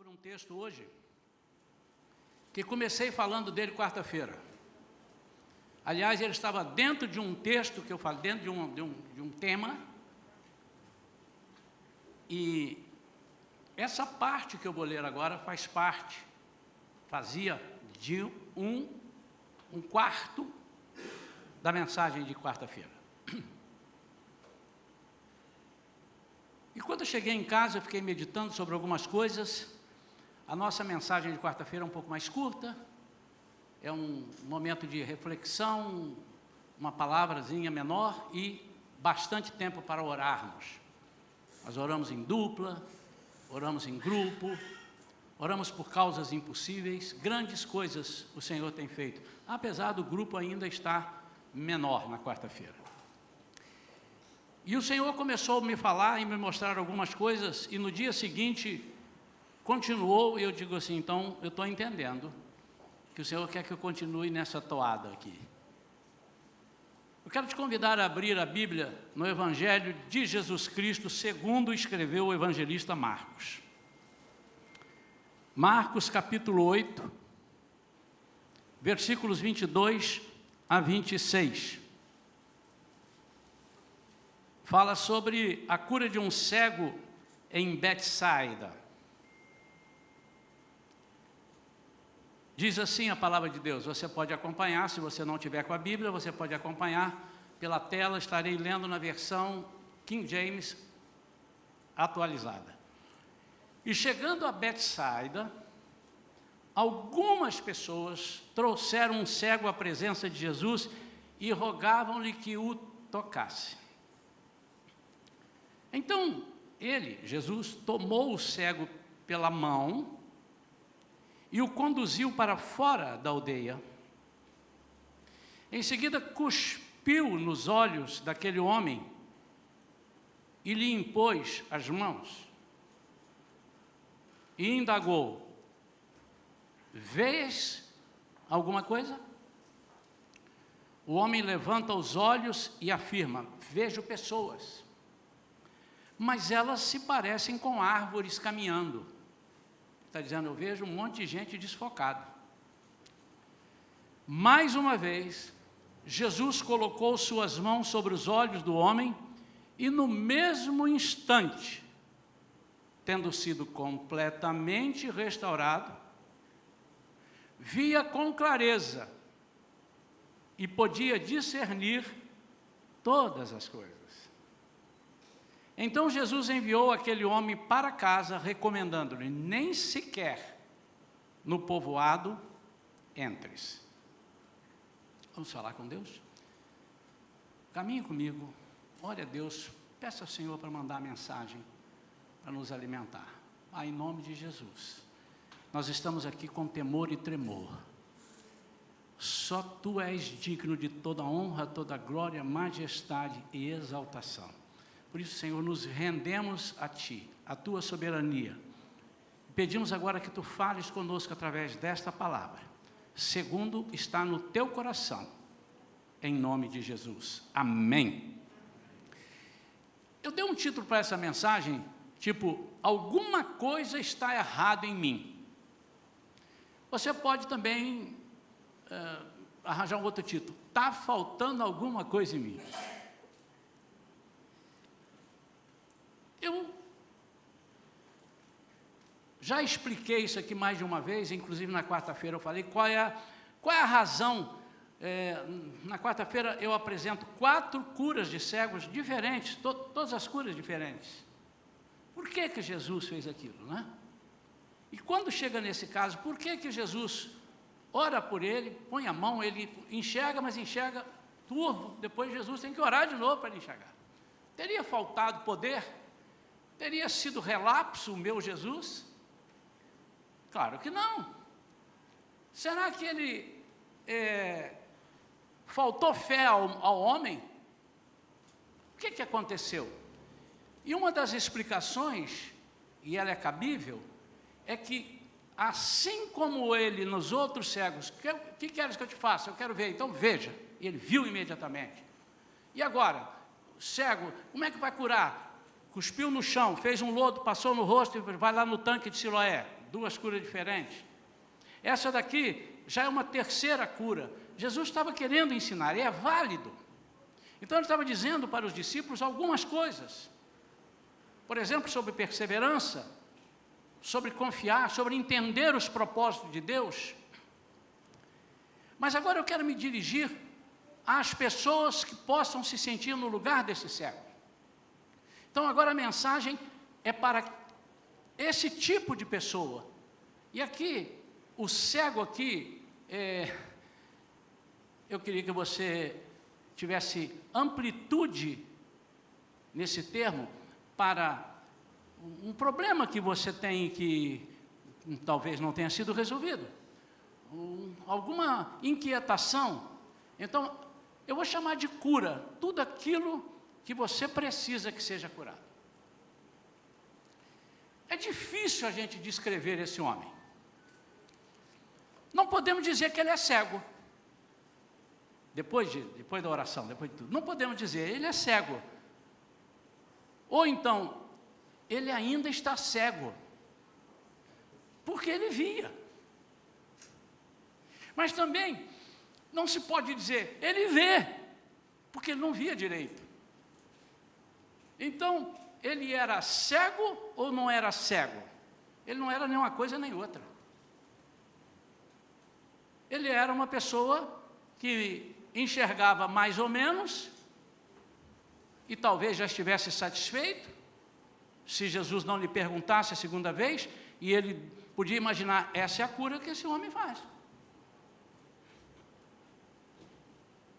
sobre um texto hoje, que comecei falando dele quarta-feira. Aliás, ele estava dentro de um texto que eu falei, dentro de um tema, e essa parte que eu vou ler agora fazia de um quarto da mensagem de quarta-feira. E quando eu cheguei em casa, eu fiquei meditando sobre algumas coisas. A nossa mensagem de quarta-feira é um pouco mais curta, é um momento de reflexão, uma palavrazinha menor e bastante tempo para orarmos. Nós oramos em dupla, oramos em grupo, oramos por causas impossíveis, grandes coisas o Senhor tem feito, apesar do grupo ainda estar menor na quarta-feira. E o Senhor começou a me falar e me mostrar algumas coisas, e no dia seguinte continuou, e eu digo assim, então eu estou entendendo que o Senhor quer que eu continue nessa toada aqui. Eu quero te convidar a abrir a Bíblia no Evangelho de Jesus Cristo, segundo escreveu o evangelista Marcos. Marcos capítulo 8, versículos 22 a 26. Fala sobre a cura de um cego em Betsaida. Diz assim a palavra de Deus, você pode acompanhar, se você não tiver com a Bíblia, você pode acompanhar pela tela, estarei lendo na versão King James atualizada. E chegando a Betsaida, algumas pessoas trouxeram um cego à presença de Jesus e rogavam-lhe que o tocasse. Então, Jesus, tomou o cego pela mão e o conduziu para fora da aldeia. Em seguida, cuspiu nos olhos daquele homem e lhe impôs as mãos. E indagou, vês alguma coisa? O homem levanta os olhos e afirma, vejo pessoas, mas elas se parecem com árvores caminhando. Está dizendo, eu vejo um monte de gente desfocada. Mais uma vez, Jesus colocou suas mãos sobre os olhos do homem e no mesmo instante, tendo sido completamente restaurado, via com clareza e podia discernir todas as coisas. Então Jesus enviou aquele homem para casa, recomendando-lhe, nem sequer no povoado entres. Vamos falar com Deus? Caminhe comigo, ore a Deus, peça ao Senhor para mandar a mensagem, para nos alimentar. Em nome de Jesus, nós estamos aqui com temor e tremor. Só Tu és digno de toda honra, toda glória, majestade e exaltação. Por isso, Senhor, nos rendemos a Ti, a Tua soberania. Pedimos agora que Tu fales conosco através desta palavra, segundo está no Teu coração, em nome de Jesus. Amém. Eu dei um título para essa mensagem, tipo, alguma coisa está errada em mim. Você pode também arranjar um outro título, está faltando alguma coisa em mim. Eu já expliquei isso aqui mais de uma vez, inclusive na quarta-feira eu falei qual é a razão. Na quarta-feira eu apresento 4 curas de cegos diferentes, todas as curas diferentes. Por que Jesus fez aquilo, né? E quando chega nesse caso, por que Jesus ora por ele, põe a mão, ele enxerga, mas enxerga turvo, depois Jesus tem que orar de novo para ele enxergar. Teria faltado poder? Teria sido relapso o meu Jesus? Claro que não. Será que ele faltou fé ao homem? O que aconteceu? E uma das explicações, e ela é cabível, é que assim como ele nos outros cegos, o que queres que eu te faça? Eu quero ver, então veja. E ele viu imediatamente. E agora, cego, como é que vai curar? Cuspiu no chão, fez um lodo, passou no rosto e vai lá no tanque de Siloé. duas curas diferentes. Essa daqui já é uma terceira cura. Jesus estava querendo ensinar, e é válido. Então ele estava dizendo para os discípulos algumas coisas. Por exemplo, sobre perseverança, sobre confiar, sobre entender os propósitos de Deus. Mas agora eu quero me dirigir às pessoas que possam se sentir no lugar desse cego. Então agora a mensagem é para esse tipo de pessoa. E aqui, o cego aqui, eu queria que você tivesse amplitude nesse termo para um problema que você tem que talvez não tenha sido resolvido, alguma inquietação. Então, eu vou chamar de cura tudo aquilo que você precisa que seja curado. É difícil a gente descrever esse homem. Não podemos dizer que ele é cego. Depois da oração, depois de tudo. Não podemos dizer, ele é cego. Ou então, ele ainda está cego. Porque ele via. Mas também, não se pode dizer, ele vê. Porque ele não via direito. Então, ele era cego ou não era cego? Ele não era nem uma coisa nem outra. Ele era uma pessoa que enxergava mais ou menos, e talvez já estivesse satisfeito, se Jesus não lhe perguntasse a segunda vez, e ele podia imaginar, essa é a cura que esse homem faz.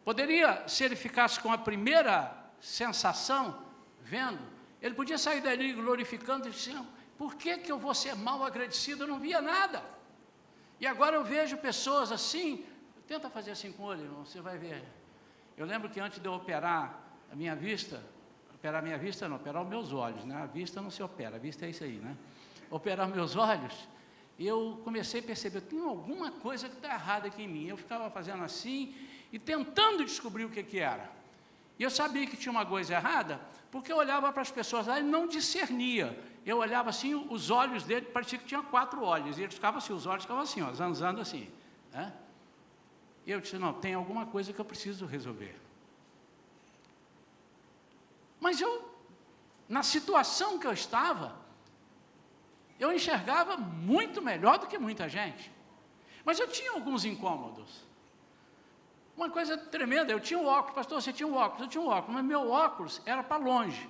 Poderia, se ele ficasse com a primeira sensação, vendo, ele podia sair dali glorificando e dizendo, por que eu vou ser mal agradecido? Eu não via nada. E agora eu vejo pessoas assim, tenta fazer assim com o olho, irmão, você vai ver. Eu lembro que antes de eu operar a minha vista, operar os meus olhos, né? A vista não se opera, a vista é isso aí, né? Operar meus olhos, eu comecei a perceber, tem alguma coisa que está errada aqui em mim. Eu ficava fazendo assim e tentando descobrir o que era. E eu sabia que tinha uma coisa errada, porque eu olhava para as pessoas lá e não discernia. Eu olhava assim, os olhos dele, parecia que tinha 4 olhos, e eles ficavam assim, os olhos ficavam assim, ó, zanzando assim, né? E eu disse, não, tem alguma coisa que eu preciso resolver. Mas na situação que eu estava, eu enxergava muito melhor do que muita gente. Mas eu tinha alguns incômodos. Uma coisa tremenda, eu tinha um óculos, pastor, você tinha um óculos, eu tinha um óculos, mas meu óculos era para longe.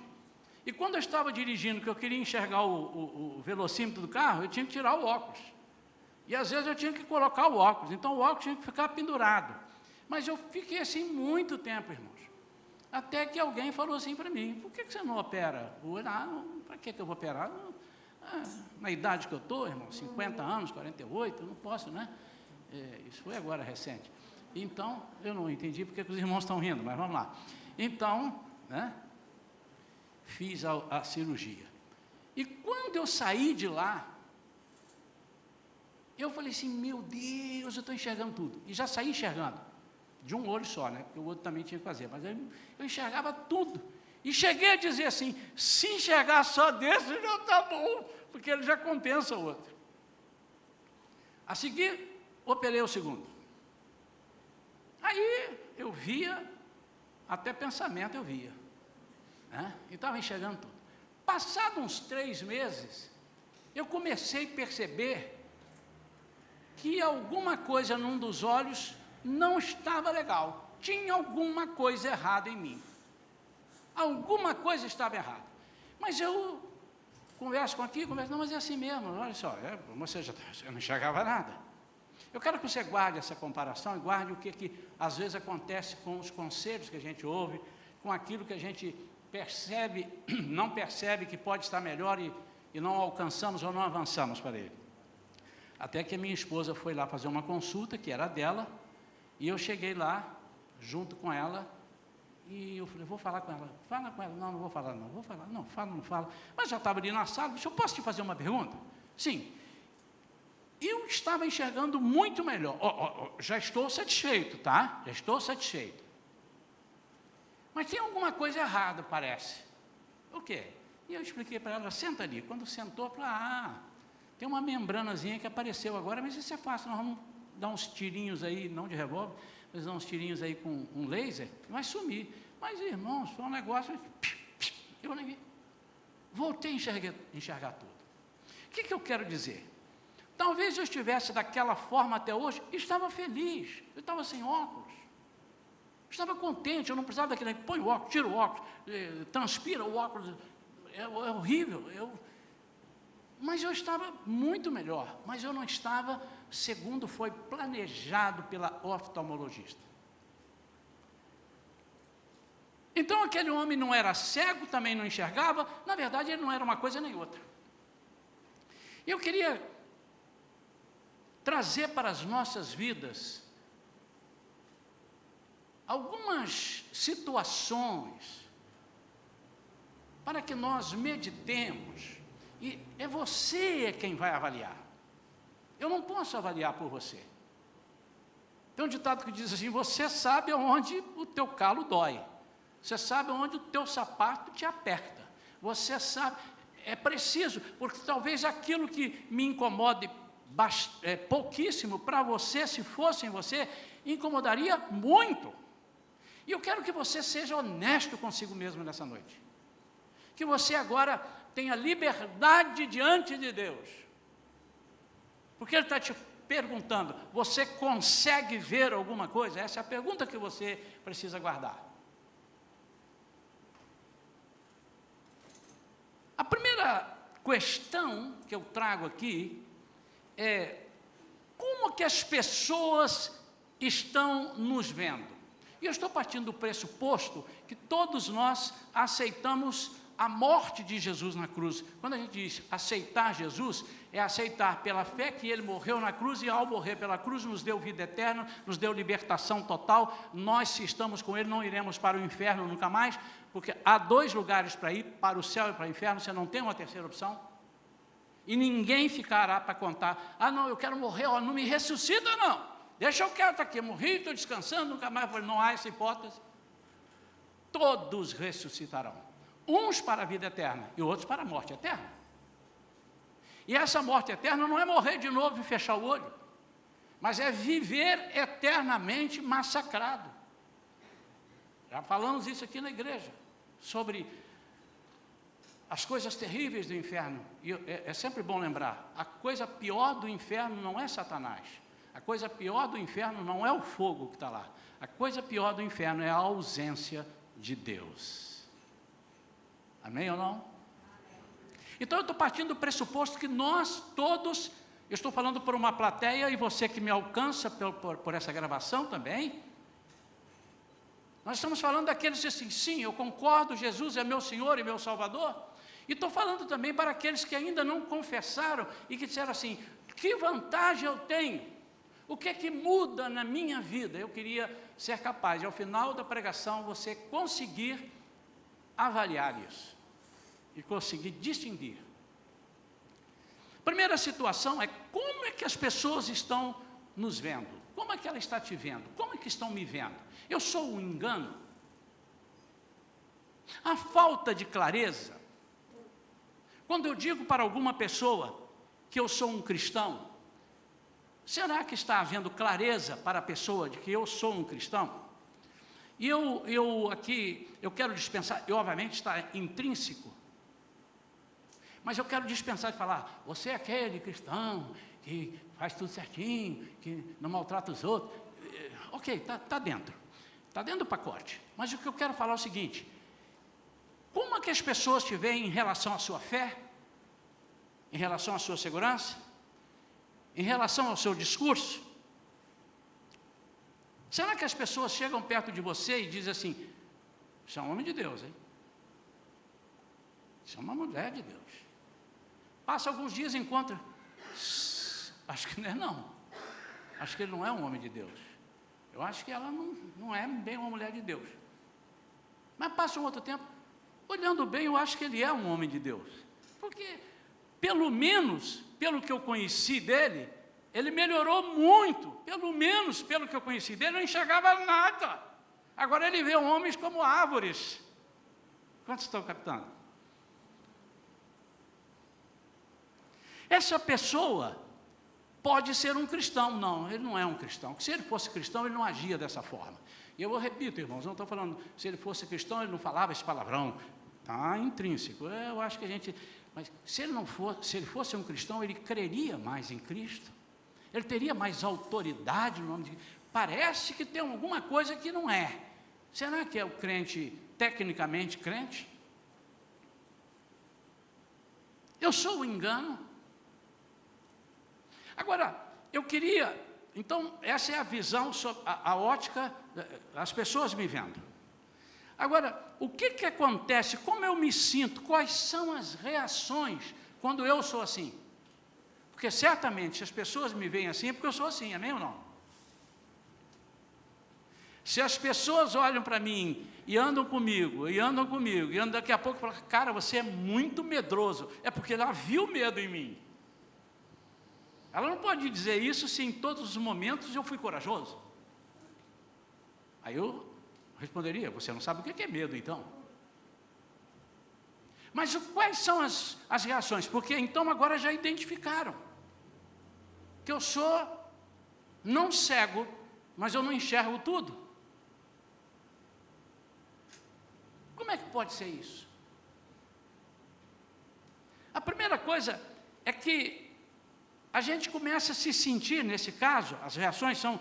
E quando eu estava dirigindo, que eu queria enxergar o velocímetro do carro, eu tinha que tirar o óculos. E às vezes eu tinha que colocar o óculos, então o óculos tinha que ficar pendurado. Mas eu fiquei assim muito tempo, irmãos. Até que alguém falou assim para mim, por que você não opera? Para que eu vou operar? Na idade que eu estou, irmão, 50 anos, 48, eu não posso, né? Isso foi agora recente. Então, eu não entendi porque que os irmãos estão rindo, mas vamos lá. Então, né, fiz a cirurgia. E quando eu saí de lá, eu falei assim, meu Deus, eu estou enxergando tudo. E já saí enxergando, de um olho só, né? Porque o outro também tinha que fazer. Mas eu enxergava tudo. E cheguei a dizer assim, se enxergar só desse, já está bom, porque ele já compensa o outro. A seguir, operei o segundo. Aí, eu via, até pensamento eu via. Né? E estava enxergando tudo. Passados uns 3 meses, eu comecei a perceber que alguma coisa num dos olhos não estava legal. Tinha alguma coisa errada em mim. Alguma coisa estava errada. Mas eu converso, não, mas é assim mesmo, olha só, você eu não enxergava nada. Eu quero que você guarde essa comparação e guarde o que às vezes acontece com os conselhos que a gente ouve, com aquilo que a gente percebe, não percebe que pode estar melhor e não alcançamos ou não avançamos para ele. Até que a minha esposa foi lá fazer uma consulta, que era dela, e eu cheguei lá, junto com ela, e eu falei, vou falar com ela. Fala com ela. Não vou falar, não. Vou falar. Não, fala, não fala. Mas já estava ali na sala, eu posso te fazer uma pergunta? Sim. Eu estava enxergando muito melhor. Já estou satisfeito, tá? Já estou satisfeito. Mas tem alguma coisa errada, parece. O quê? E eu expliquei para ela, senta ali. Quando sentou, eu falei, Tem uma membranazinha que apareceu agora, mas isso é fácil, nós vamos dar uns tirinhos aí, não de revólver, mas dar uns tirinhos aí com um laser, vai sumir. Mas, irmãos, foi um negócio, eu nem voltei a enxergar tudo. O que eu quero dizer? Talvez eu estivesse daquela forma até hoje, estava feliz, eu estava sem óculos, estava contente, eu não precisava daquele, põe o óculos, tira o óculos, transpira o óculos, é horrível, mas eu estava muito melhor, mas eu não estava segundo foi planejado pela oftalmologista. Então aquele homem não era cego, também não enxergava, na verdade ele não era uma coisa nem outra. Eu queria trazer para as nossas vidas algumas situações para que nós meditemos, e é você quem vai avaliar. Eu não posso avaliar por você. Tem um ditado que diz assim, você sabe onde o teu calo dói, você sabe onde o teu sapato te aperta, você sabe, é preciso, porque talvez aquilo que me incomode pouquíssimo, para você, se fosse em você, incomodaria muito. E eu quero que você seja honesto consigo mesmo nessa noite. Que você agora tenha liberdade diante de Deus. Porque Ele está te perguntando, você consegue ver alguma coisa? Essa é a pergunta que você precisa guardar. A primeira questão que eu trago aqui é como que as pessoas estão nos vendo. E eu estou partindo do pressuposto que todos nós aceitamos a morte de Jesus na cruz. Quando a gente diz aceitar Jesus, é aceitar pela fé que Ele morreu na cruz, e ao morrer pela cruz nos deu vida eterna, nos deu libertação total. Nós, se estamos com Ele, não iremos para o inferno nunca mais, porque há 2 lugares para ir, para o céu e para o inferno, você não tem uma terceira opção. E ninguém ficará para contar, não, eu quero morrer, não me ressuscita não, deixa eu quieto aqui, eu morri, estou descansando, nunca mais, não há essa hipótese. Todos ressuscitarão, uns para a vida eterna e outros para a morte eterna. E essa morte eterna não é morrer de novo e fechar o olho, mas é viver eternamente massacrado. Já falamos isso aqui na igreja, sobre as coisas terríveis do inferno. E é sempre bom lembrar, a coisa pior do inferno não é Satanás, a coisa pior do inferno não é o fogo que está lá, a coisa pior do inferno é a ausência de Deus. Amém ou não? Então eu estou partindo do pressuposto que nós todos, eu estou falando por uma plateia, e você que me alcança por essa gravação também, nós estamos falando daqueles que assim, sim, eu concordo, Jesus é meu Senhor e meu Salvador. E estou falando também para aqueles que ainda não confessaram e que disseram assim, que vantagem eu tenho? O que é que muda na minha vida? Eu queria ser capaz de, ao final da pregação, você conseguir avaliar isso e conseguir distinguir. Primeira situação é como é que as pessoas estão nos vendo? Como é que ela está te vendo? Como é que estão me vendo? Eu sou um engano? A falta de clareza. Quando eu digo para alguma pessoa que eu sou um cristão, será que está havendo clareza para a pessoa de que eu sou um cristão? E eu quero dispensar, e obviamente está intrínseco, mas eu quero dispensar de falar, você é aquele cristão que faz tudo certinho, que não maltrata os outros. Ok, está dentro do pacote. Mas o que eu quero falar é o seguinte, como é que as pessoas te veem em relação à sua fé, em relação à sua segurança, em relação ao seu discurso? Será que as pessoas chegam perto de você e dizem assim, você é um homem de Deus, hein? Você é uma mulher de Deus. Passa alguns dias e encontra, acho que não, acho que ele não é um homem de Deus. Eu acho que ela não é bem uma mulher de Deus. Mas passa um outro tempo, olhando bem, eu acho que ele é um homem de Deus. Porque, pelo menos, pelo que eu conheci dele, ele melhorou muito. Pelo menos, pelo que eu conheci dele, não enxergava nada. Agora ele vê homens como árvores. Quantos estão captando? essa pessoa pode ser um cristão. Não, ele não é um cristão. Se ele fosse cristão, ele não agia dessa forma. E eu repito, irmãos, não estou falando, se ele fosse cristão, ele não falava esse palavrão. Está intrínseco. Eu acho que a gente... Mas se ele fosse um cristão, ele creria mais em Cristo. Ele teria mais autoridade no nome de Cristo. Parece que tem alguma coisa que não é. Será que é o crente, tecnicamente crente? Eu sou o engano? Agora, eu queria... Então, essa é a visão, a ótica, as pessoas me vendo. Agora, o que acontece? Como eu me sinto? Quais são as reações quando eu sou assim? Porque certamente, se as pessoas me veem assim, é porque eu sou assim, amém ou não? Se as pessoas olham para mim e andam comigo, e andam daqui a pouco falam, cara, você é muito medroso, é porque ela viu medo em mim. Ela não pode dizer isso se em todos os momentos eu fui corajoso. Aí eu responderia, você não sabe o que é medo então. Mas quais são as reações? Porque então agora já identificaram que eu sou não cego, mas eu não enxergo tudo. Como é que pode ser isso? A primeira coisa é que a gente começa a se sentir, nesse caso, as reações são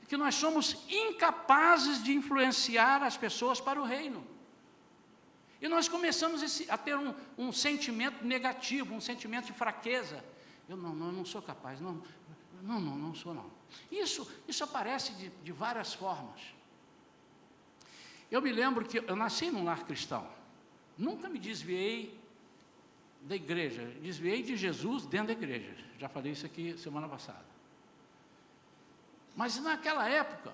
que nós somos incapazes de influenciar as pessoas para o reino. E nós começamos a ter um sentimento negativo, um sentimento de fraqueza. Eu não sou capaz, não sou não. Isso aparece de várias formas. Eu me lembro que eu nasci num lar cristão, nunca me desviei da igreja, desviei de Jesus dentro da igreja, já falei isso aqui semana passada. Mas naquela época,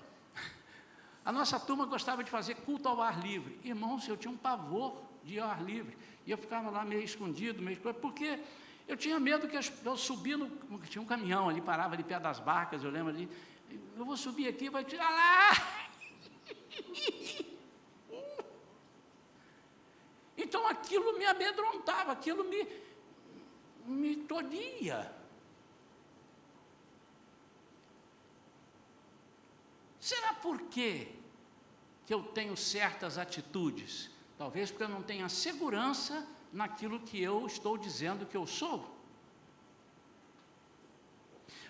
a nossa turma gostava de fazer culto ao ar livre. Irmãos, eu tinha um pavor de ir ao ar livre, e eu ficava lá meio escondido, porque eu tinha medo que eu subia tinha um caminhão ali, parava ali perto das barcas, eu lembro ali, eu vou subir aqui, vai tirar lá. Então aquilo me amedrontava, aquilo me tolhia. Será por quê que eu tenho certas atitudes? Talvez porque eu não tenha segurança naquilo que eu estou dizendo que eu sou.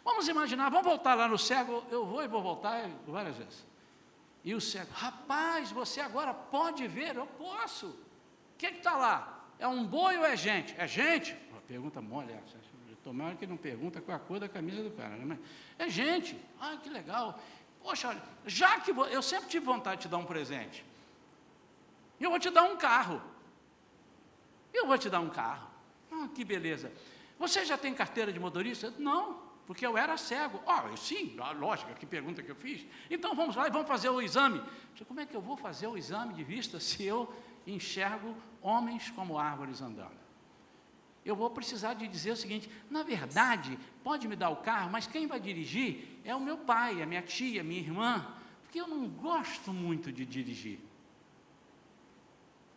Vamos imaginar, vamos voltar lá no cego, eu vou voltar várias vezes. E o cego, rapaz, você agora pode ver? Eu posso. O que está lá? É um boi ou é gente? É gente? Uma pergunta mole, tomara que não pergunta qual a cor da camisa do cara, né? É gente. Ah, que legal. Poxa, olha, já que eu sempre tive vontade de te dar um presente, eu vou te dar um carro. Ah, que beleza. Você já tem carteira de motorista? Não, porque eu era cego. Sim, lógico, que pergunta que eu fiz. Então vamos lá e vamos fazer o exame. Como é que eu vou fazer o exame de vista se eu enxergo homens como árvores andando? Eu vou precisar de dizer o seguinte, na verdade, pode me dar o carro, mas quem vai dirigir é o meu pai, a minha tia, a minha irmã, porque eu não gosto muito de dirigir.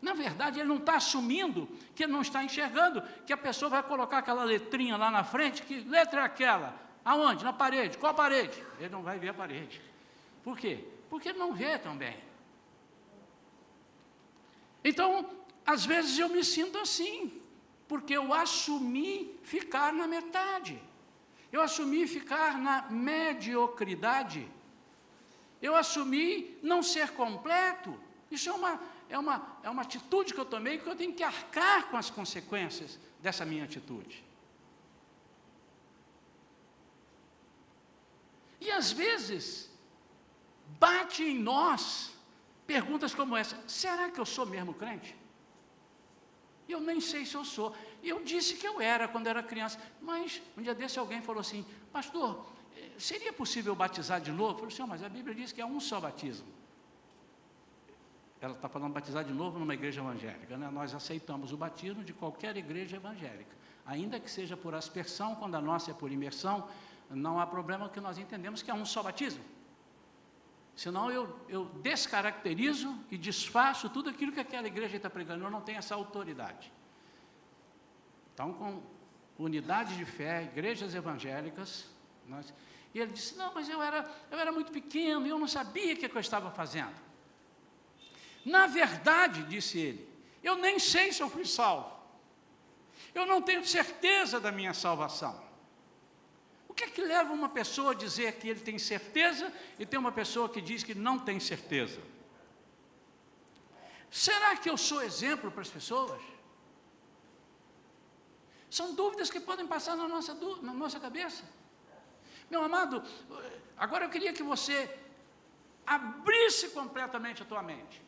Na verdade, ele não está assumindo que ele não está enxergando, que a pessoa vai colocar aquela letrinha lá na frente, que letra é aquela? Aonde? Na parede. Qual parede? Ele não vai ver a parede. Por quê? Porque ele não vê também. Então, às vezes eu me sinto assim, porque eu assumi ficar na metade, eu assumi ficar na mediocridade, eu assumi não ser completo. Isso é uma atitude que eu tomei, que eu tenho que arcar com as consequências dessa minha atitude. E às vezes, bate em nós perguntas como essa, será que eu sou mesmo crente? Eu nem sei se eu sou. Eu disse que eu era quando era criança, mas um dia desse alguém falou assim, pastor, seria possível batizar de novo? Eu falei, senhor, mas a Bíblia diz que é um só batismo. Ela está falando batizar de novo numa igreja evangélica, né? Nós aceitamos o batismo de qualquer igreja evangélica, ainda que seja por aspersão, quando a nossa é por imersão, não há problema, que nós entendemos que é um só batismo. Senão eu descaracterizo e desfaço tudo aquilo que aquela igreja está pregando. Eu não tenho essa autoridade. Então, unidade de fé, igrejas evangélicas. E ele disse, não, mas eu era muito pequeno, eu não sabia o que eu estava fazendo. Na verdade, disse ele, eu nem sei se eu fui salvo. Eu não tenho certeza da minha salvação. O que é que leva uma pessoa a dizer que ele tem certeza e tem uma pessoa que diz que não tem certeza? Será que eu sou exemplo para as pessoas? São dúvidas que podem passar na nossa cabeça. Meu amado, agora eu queria que você abrisse completamente a tua mente,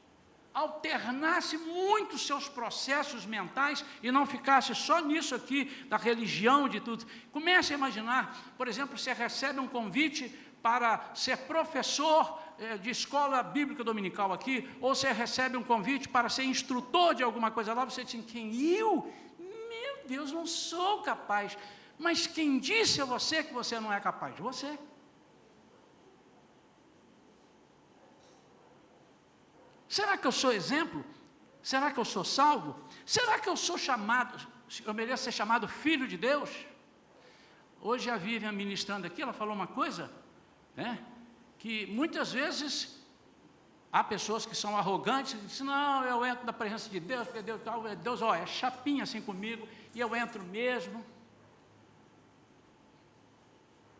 alternasse muito os seus processos mentais e não ficasse só nisso aqui, da religião, de tudo. Comece a imaginar, por exemplo, você recebe um convite para ser professor de escola bíblica dominical aqui, ou você recebe um convite para ser instrutor de alguma coisa lá, você diz, quem eu? Meu Deus, não sou capaz. Mas quem disse a você que você não é capaz? Você. Será que eu sou exemplo? Será que eu sou salvo? Será que eu sou chamado, eu mereço ser chamado filho de Deus? Hoje a Vivian ministrando aqui, ela falou uma coisa, né, que muitas vezes há pessoas que são arrogantes e dizem, não, eu entro na presença de Deus, porque Deus é chapinha assim comigo, e eu entro mesmo.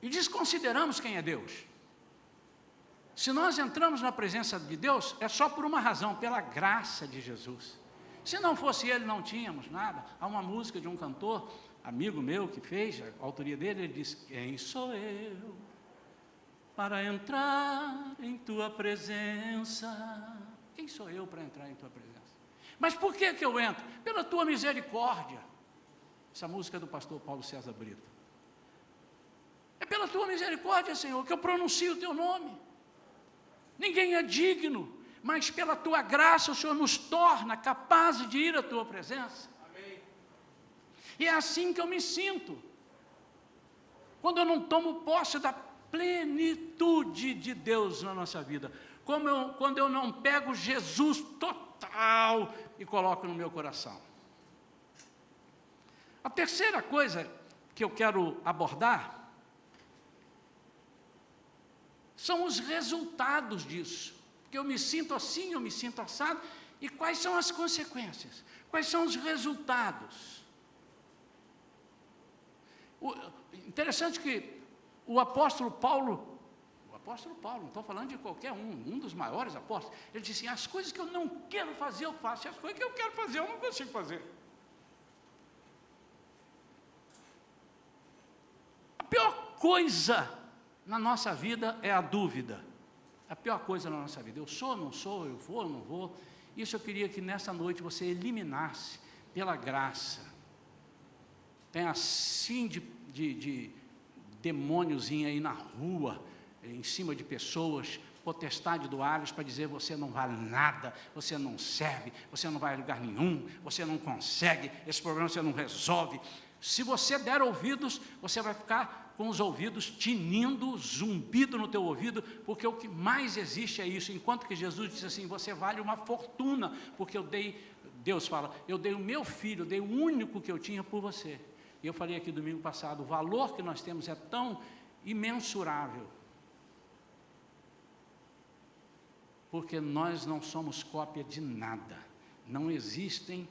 E desconsideramos quem é Deus. Se nós entramos na presença de Deus, é só por uma razão, pela graça de Jesus. Se não fosse Ele, não tínhamos nada. Há uma música de um cantor, amigo meu, que fez, a autoria dele, ele diz, quem sou eu para entrar em Tua presença? Quem sou eu para entrar em Tua presença? Mas por que eu entro? Pela Tua misericórdia. Essa música é do pastor Paulo César Brito. É pela Tua misericórdia, Senhor, que eu pronuncio o Teu nome. Ninguém é digno, mas pela Tua graça o Senhor nos torna capazes de ir à Tua presença. Amém. E é assim que eu me sinto, quando eu não tomo posse da plenitude de Deus na nossa vida, quando eu não pego Jesus total e coloco no meu coração. A terceira coisa que eu quero abordar são os resultados disso, porque eu me sinto assim, eu me sinto assado, e quais são as consequências, quais são os resultados. Interessante que o apóstolo Paulo, não estou falando de qualquer um dos maiores apóstolos, ele disse assim, as coisas que eu não quero fazer eu faço, e as coisas que eu quero fazer eu não consigo fazer. A pior coisa na nossa vida é a dúvida. A pior coisa na nossa vida. Eu sou, não sou, eu vou, não vou. Isso eu queria que nessa noite você eliminasse pela graça. Tem assim de demôniozinho aí na rua, em cima de pessoas, potestade do Ares para dizer você não vale nada, você não serve, você não vai a lugar nenhum, você não consegue, esse problema você não resolve. Se você der ouvidos, você vai ficar com os ouvidos tinindo, zumbido no teu ouvido, porque o que mais existe é isso, enquanto que Jesus disse assim, você vale uma fortuna, porque Deus fala, eu dei o meu filho, eu dei o único que eu tinha por você. E eu falei aqui domingo passado, o valor que nós temos é tão imensurável, porque nós não somos cópia de nada, não existem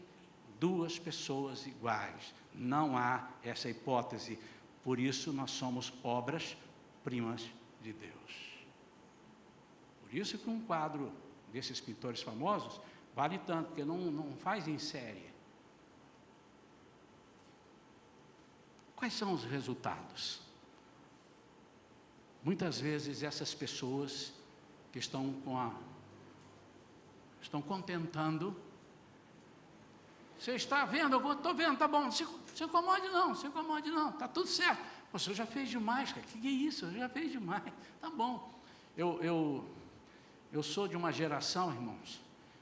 duas pessoas iguais, não há essa hipótese. Por isso nós somos obras-primas de Deus. Por isso que um quadro desses pintores famosos vale tanto, porque não faz em série. Quais são os resultados? Muitas vezes essas pessoas que estão contentando, você está vendo, eu estou vendo, tá bom, se incomode não, está tudo certo. Você já fez demais, cara, que é isso? Eu já fez demais, tá bom. Eu sou de uma geração, irmãos,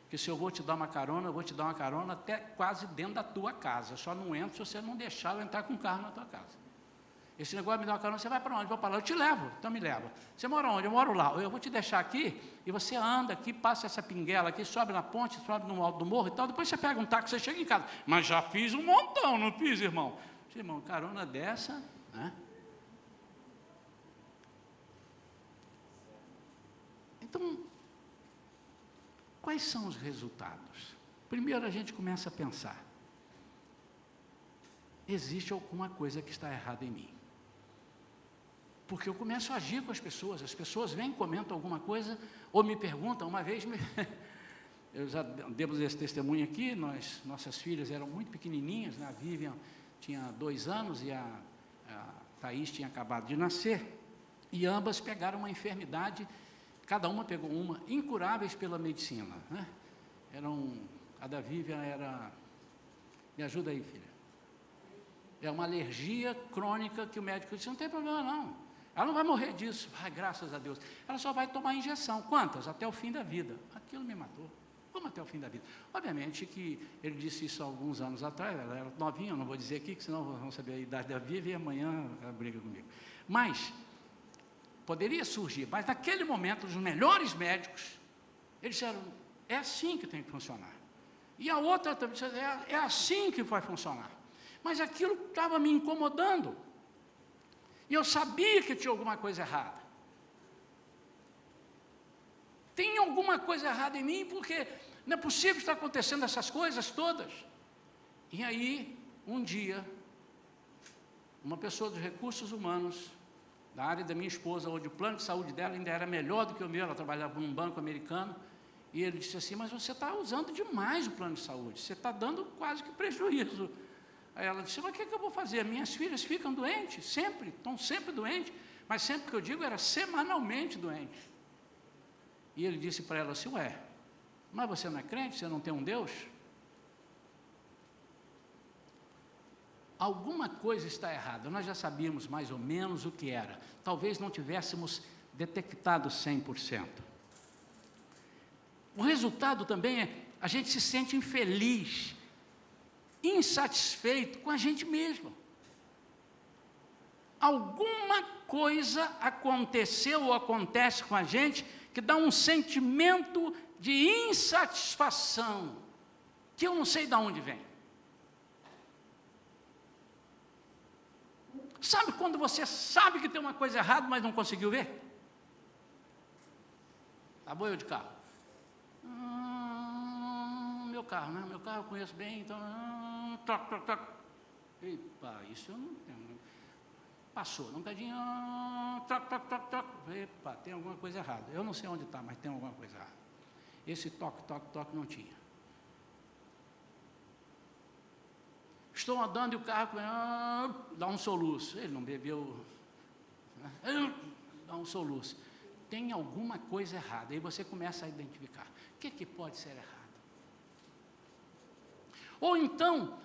que se eu vou te dar uma carona, eu vou te dar uma carona até quase dentro da tua casa. Eu só não entro se você não deixar eu entrar com o carro na tua casa. Esse negócio de me dar uma carona, você vai para onde? Eu vou para lá, eu te levo, então me leva. Você mora onde? Eu moro lá. Eu vou te deixar aqui, e você anda aqui, passa essa pinguela aqui, sobe na ponte, sobe no alto do morro e tal, depois você pega um táxi, você chega em casa. Mas já fiz um montão, não fiz, irmão? Irmão, carona dessa, né? Então, quais são os resultados? Primeiro a gente começa a pensar, existe alguma coisa que está errada em mim. Porque eu começo a agir com as pessoas vêm, comentam alguma coisa, ou me perguntam, uma vez, eu já demos esse testemunho aqui, nossas filhas eram muito pequenininhas, né? A Vivian tinha 2 anos e a Thaís tinha acabado de nascer, e ambas pegaram uma enfermidade, cada uma pegou uma, incuráveis pela medicina, né? A da Vivian era, me ajuda aí, filha, é uma alergia crônica que o médico disse, não tem problema não, ela não vai morrer disso, graças a Deus, ela só vai tomar injeção, quantas? Até o fim da vida. Aquilo me matou. Como até o fim da vida? Obviamente que ele disse isso há alguns anos atrás, ela era novinha, eu não vou dizer aqui, que senão vão saber a idade da Vivi e amanhã ela briga comigo. Mas, poderia surgir, mas naquele momento, os melhores médicos, eles disseram, é assim que tem que funcionar. E a outra também disse, é assim que vai funcionar. Mas aquilo estava me incomodando. E eu sabia que tinha alguma coisa errada. Tem alguma coisa errada em mim, porque não é possível estar acontecendo essas coisas todas. E aí, um dia, uma pessoa dos recursos humanos, da área da minha esposa, onde o plano de saúde dela ainda era melhor do que o meu, ela trabalhava num banco americano, e ele disse assim, mas você está usando demais o plano de saúde, você está dando quase que prejuízo. Aí ela disse, mas o que eu vou fazer? Minhas filhas ficam doentes, sempre, estão sempre doentes, mas sempre que eu digo era semanalmente doentes. E ele disse para ela assim, mas você não é crente, você não tem um Deus? Alguma coisa está errada, nós já sabíamos mais ou menos o que era, talvez não tivéssemos detectado 100%. O resultado também é, a gente se sente infeliz, insatisfeito com a gente mesmo. Alguma coisa aconteceu ou acontece com a gente que dá um sentimento de insatisfação, que eu não sei de onde vem. Sabe quando você sabe que tem uma coisa errada, mas não conseguiu ver? Acabou eu de carro. Meu carro, né? Meu carro eu conheço bem, então... Toc. Epa, isso eu não tenho. Passou, um bocadinho... Toc. Epa, tem alguma coisa errada. Eu não sei onde está, mas tem alguma coisa errada. Esse toque não tinha. Estou andando e o carro dá um soluço. Ele não bebeu... Dá um soluço. Tem alguma coisa errada. Aí você começa a identificar. O que pode ser errado? Ou então,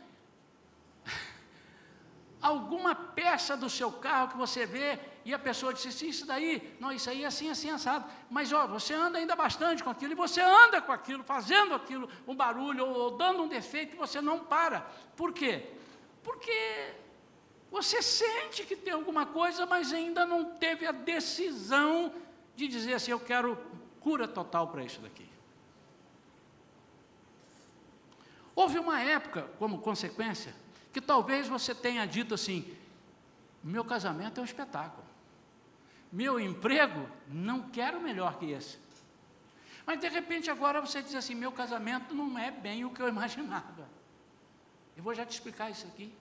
alguma peça do seu carro que você vê e a pessoa disse assim, isso daí, não, isso aí é assim, assado. Mas, você anda ainda bastante com aquilo, e você anda com aquilo, fazendo aquilo, um barulho, ou dando um defeito, e você não para. Por quê? Porque você sente que tem alguma coisa, mas ainda não teve a decisão de dizer assim, eu quero cura total para isso daqui. Houve uma época, como consequência, que talvez você tenha dito assim, meu casamento é um espetáculo, meu emprego, não quero melhor que esse. Mas de repente agora você diz assim, meu casamento não é bem o que eu imaginava. Eu vou já te explicar isso aqui.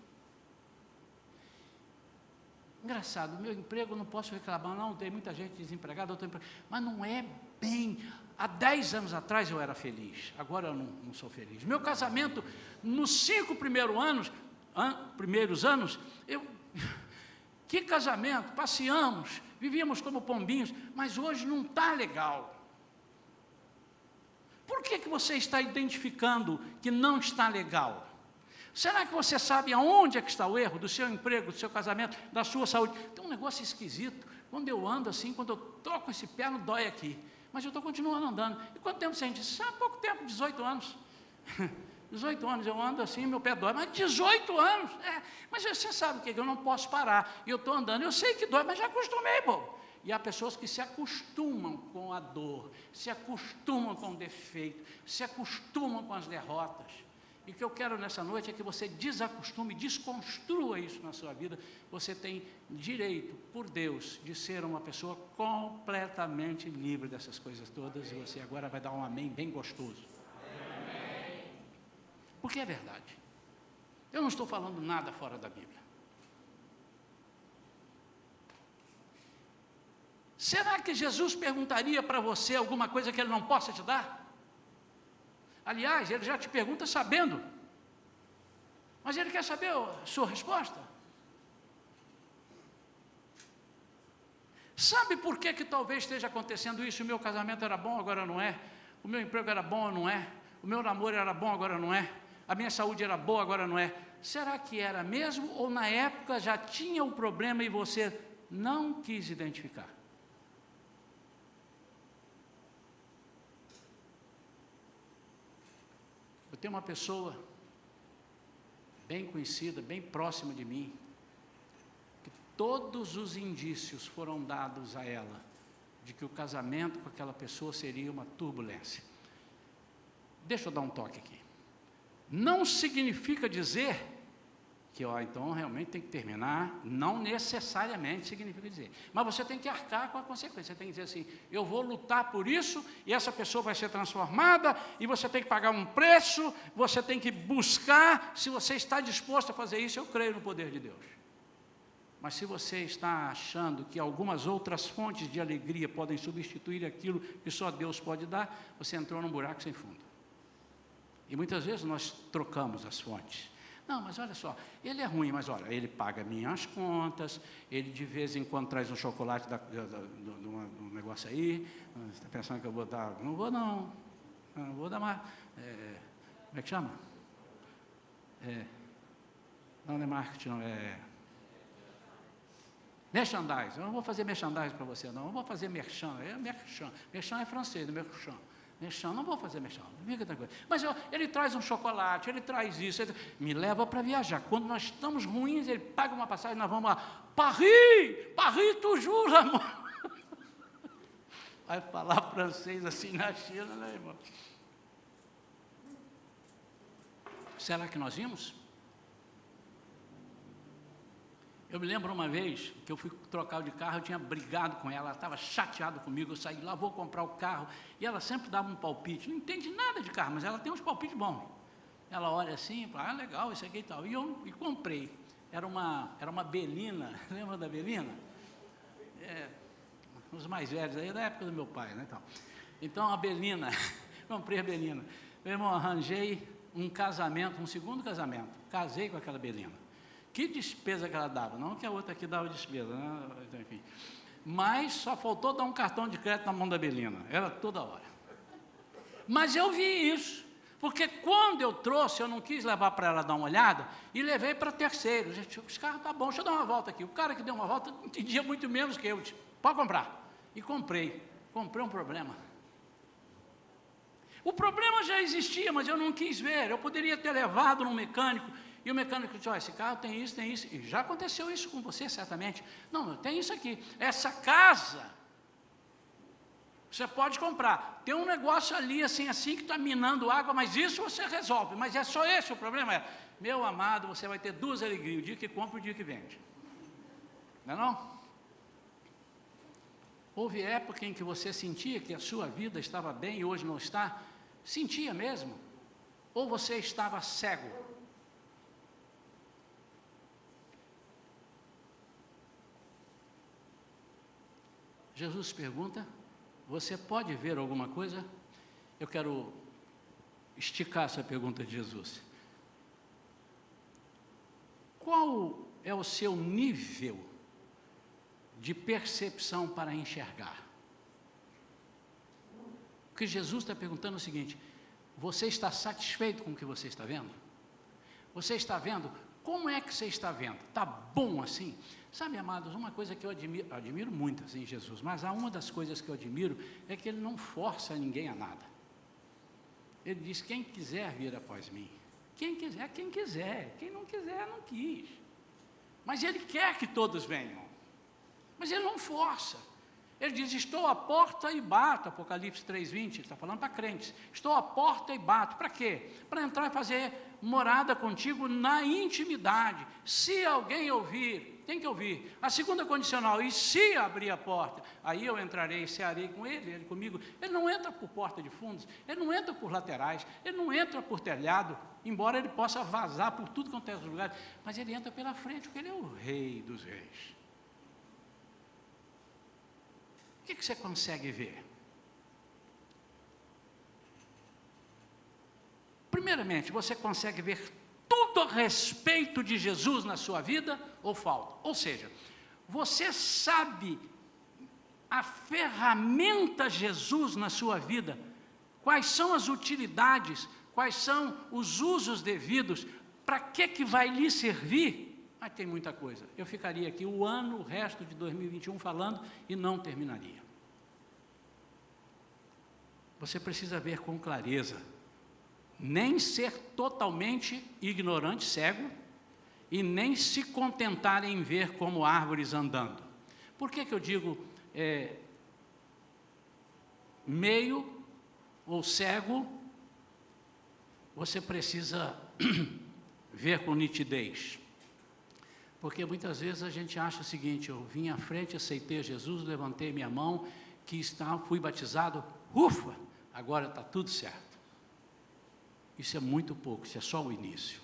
Engraçado, meu emprego não posso reclamar, não, tem muita gente desempregada, mas não é bem. Há 10 anos atrás eu era feliz, agora eu não sou feliz. Meu casamento, nos 5 primeiros anos, que casamento, passeamos, vivíamos como pombinhos, mas hoje não está legal. Por que você está identificando que não está legal? Será que você sabe aonde é que está o erro do seu emprego, do seu casamento, da sua saúde? Tem um negócio esquisito, quando eu ando assim, quando eu toco esse pé, não dói aqui. Mas eu estou continuando andando. E quanto tempo você disse? Há pouco tempo, 18 anos. 18 anos eu ando assim, meu pé dói. Mas 18 anos? Mas você sabe o que? Eu não posso parar. E eu estou andando, eu sei que dói, mas já acostumei, pô. E há pessoas que se acostumam com a dor, se acostumam com o defeito, se acostumam com as derrotas. E o que eu quero nessa noite é que você desacostume, desconstrua isso na sua vida. Você tem direito, por Deus, de ser uma pessoa completamente livre dessas coisas todas. E você agora vai dar um amém bem gostoso. Porque é verdade. Eu não estou falando nada fora da Bíblia. Será que Jesus perguntaria para você alguma coisa que Ele não possa te dar? Aliás, Ele já te pergunta sabendo. Mas Ele quer saber a sua resposta. Sabe por que talvez esteja acontecendo isso? O meu casamento era bom, agora não é. O meu emprego era bom, não é. O meu namoro era bom, agora não é. A minha saúde era boa, agora não é. Será que era mesmo? Ou na época já tinha o problema e você não quis identificar? Eu tenho uma pessoa bem conhecida, bem próxima de mim, que todos os indícios foram dados a ela de que o casamento com aquela pessoa seria uma turbulência. Deixa eu dar um toque aqui. Não significa dizer que, então realmente tem que terminar, não necessariamente significa dizer, mas você tem que arcar com a consequência. Você tem que dizer assim: eu vou lutar por isso, e essa pessoa vai ser transformada, e você tem que pagar um preço, você tem que buscar. Se você está disposto a fazer isso, eu creio no poder de Deus. Mas se você está achando que algumas outras fontes de alegria podem substituir aquilo que só Deus pode dar, você entrou num buraco sem fundo. E muitas vezes nós trocamos as fontes. Não, mas olha só, ele é ruim, mas olha, ele paga minhas contas, ele de vez em quando traz um chocolate do negócio aí. Você está pensando que eu vou dar? Não vou não vou dar mais. Como é que chama? Não é marketing, não, merchandise. Eu não vou fazer merchandise para você, não. Eu vou fazer merchan. Merchan é francês, merchan. Não vou fazer merchan, fica tranquilo. Mas ele traz um chocolate, ele traz isso, me leva para viajar. Quando nós estamos ruins, ele paga uma passagem, nós vamos a Paris toujours, amor. Vai falar francês assim na China, né, irmão? Será que nós vimos? Eu me lembro uma vez que eu fui trocar de carro, eu tinha brigado com ela estava chateada comigo, eu saí lá, vou comprar o carro, e ela sempre dava um palpite, não entende nada de carro, mas ela tem uns palpites bons. Ela olha assim, fala, legal, isso aqui e tal, e comprei. Era uma Belina, lembra da Belina? Os mais velhos aí, da época do meu pai, né? Então, a Belina, comprei a Belina. Meu irmão, arranjei um segundo casamento, casei com aquela Belina. Que despesa que ela dava, não que a outra aqui dava despesa, né? Enfim. Mas só faltou dar um cartão de crédito na mão da Belina, era toda hora. Mas eu vi isso, porque quando eu trouxe, eu não quis levar para ela dar uma olhada, e levei para terceiros. Os carros tá bom, deixa eu dar uma volta aqui. O cara que deu uma volta entendia muito menos que eu, pode comprar. E comprei um problema. O problema já existia, mas eu não quis ver. Eu poderia ter levado num mecânico, e o mecânico disse, esse carro tem isso, e já aconteceu isso com você, certamente. Não, tem isso aqui, essa casa, você pode comprar, tem um negócio ali, assim, que está minando água, mas isso você resolve, mas é só esse o problema, meu amado, você vai ter duas alegrias, o dia que compra e o dia que vende. Não é não? Houve época em que você sentia que a sua vida estava bem e hoje não está? Sentia mesmo? Ou você estava cego? Jesus pergunta, você pode ver alguma coisa? Eu quero esticar essa pergunta de Jesus. Qual é o seu nível de percepção para enxergar? O que Jesus está perguntando é o seguinte, você está satisfeito com o que você está vendo? Você está vendo? Como é que você está vendo? Está bom assim? Sabe, amados, uma coisa que eu admiro muito assim, Jesus, mas há uma das coisas que eu admiro é que ele não força ninguém a nada. Ele diz, quem quiser vir após mim. Quem quiser, quem não quiser, não quis. Mas ele quer que todos venham. Mas ele não força. Ele diz, estou à porta e bato, Apocalipse 3:20, ele está falando para crentes, estou à porta e bato, para quê? Para entrar e fazer morada contigo na intimidade. Se alguém ouvir, tem que ouvir. A segunda condicional, e se abrir a porta, aí eu entrarei e cearei com ele, ele comigo. Ele não entra por porta de fundos, ele não entra por laterais, ele não entra por telhado, embora ele possa vazar por tudo quanto é lugar, mas ele entra pela frente, porque ele é o rei dos reis. O que você consegue ver? Primeiramente, você consegue ver tudo a respeito de Jesus na sua vida ou falta? Ou seja, você sabe a ferramenta Jesus na sua vida, quais são as utilidades, quais são os usos devidos, para que vai lhe servir? Mas tem muita coisa. Eu ficaria aqui o resto de 2021 falando e não terminaria. Você precisa ver com clareza, nem ser totalmente ignorante, cego, e nem se contentar em ver como árvores andando. Por que eu digo meio ou cego? Você precisa ver com nitidez. Porque muitas vezes a gente acha o seguinte, eu vim à frente, aceitei Jesus, levantei minha mão, fui batizado, ufa, agora está tudo certo. Isso é muito pouco, isso é só o início.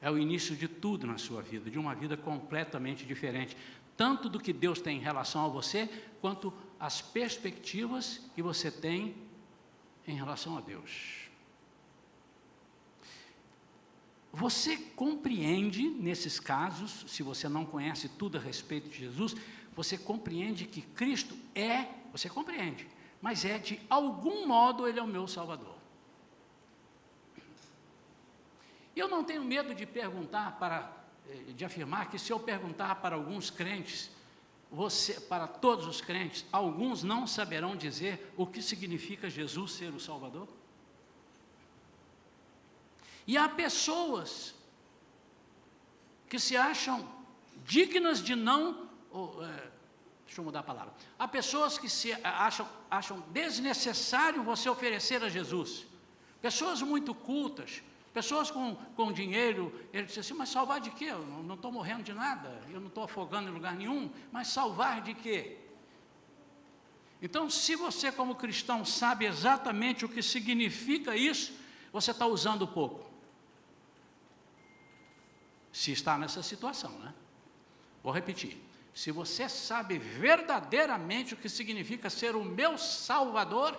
É o início de tudo na sua vida, de uma vida completamente diferente, tanto do que Deus tem em relação a você, quanto as perspectivas que você tem em relação a Deus. Você compreende, nesses casos, se você não conhece tudo a respeito de Jesus, você compreende que Cristo você compreende, mas de algum modo Ele é o meu Salvador. Eu não tenho medo de de afirmar que se eu perguntar para alguns crentes, para todos os crentes, alguns não saberão dizer o que significa Jesus ser o Salvador. E há pessoas que se acham dignas de não, deixa eu mudar a palavra, há pessoas que se acham desnecessário você oferecer a Jesus, pessoas muito cultas, pessoas com dinheiro, ele disse assim, mas salvar de quê? Eu não estou morrendo de nada, eu não estou afogando em lugar nenhum, mas salvar de quê? Então, se você como cristão sabe exatamente o que significa isso, você está usando pouco. Se está nessa situação, né? Vou repetir. Se você sabe verdadeiramente o que significa ser o meu Salvador,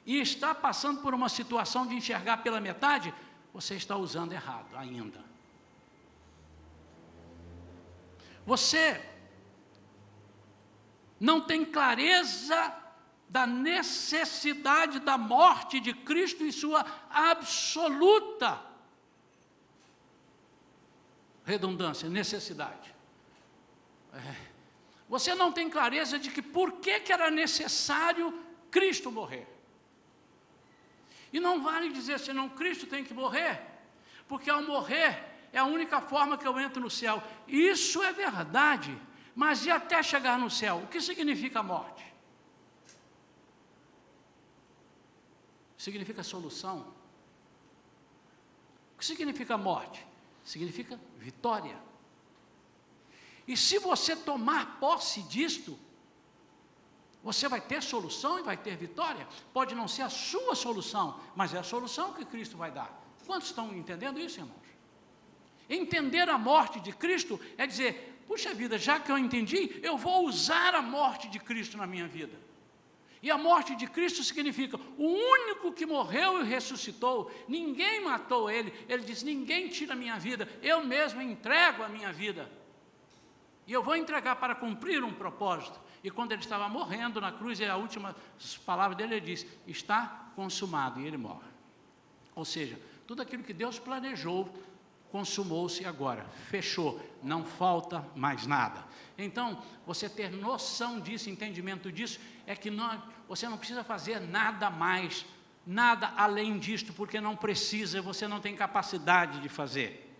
e está passando por uma situação de enxergar pela metade, você está usando errado ainda. Você não tem clareza da necessidade da morte de Cristo em sua absoluta redundância, necessidade. Você não tem clareza de que por que era necessário Cristo morrer. E não vale dizer assim, não, Cristo tem que morrer, porque ao morrer é a única forma que eu entro no céu. Isso é verdade, mas e até chegar no céu? O que significa morte? Significa solução. O que significa morte? Significa vitória. E se você tomar posse disto, você vai ter solução e vai ter vitória. Pode não ser a sua solução, mas é a solução que Cristo vai dar. Quantos estão entendendo isso, irmãos? Entender a morte de Cristo é dizer, puxa vida, já que eu entendi, eu vou usar a morte de Cristo na minha vida. E a morte de Cristo significa, o único que morreu e ressuscitou, ninguém matou ele. Ele disse, ninguém tira a minha vida, eu mesmo entrego a minha vida. E eu vou entregar para cumprir um propósito. E quando ele estava morrendo na cruz, a última palavra dele, ele disse, está consumado, e ele morre. Ou seja, tudo aquilo que Deus planejou, consumou-se agora, fechou, não falta mais nada. Então, você ter noção disso, entendimento disso, é que você não precisa fazer nada mais, nada além disto, porque não precisa, você não tem capacidade de fazer.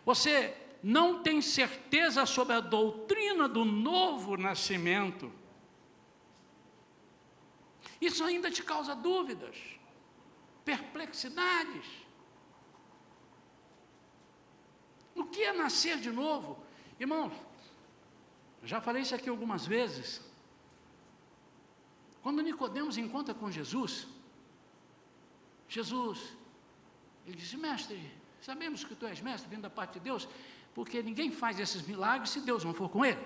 Você não tem certeza sobre a doutrina do novo nascimento, isso ainda te causa dúvidas, perplexidades. O que é nascer de novo? Irmãos, já falei isso aqui algumas vezes. Quando Nicodemos encontra com Jesus, ele disse: mestre, sabemos que tu és mestre, vindo da parte de Deus, porque ninguém faz esses milagres se Deus não for com ele.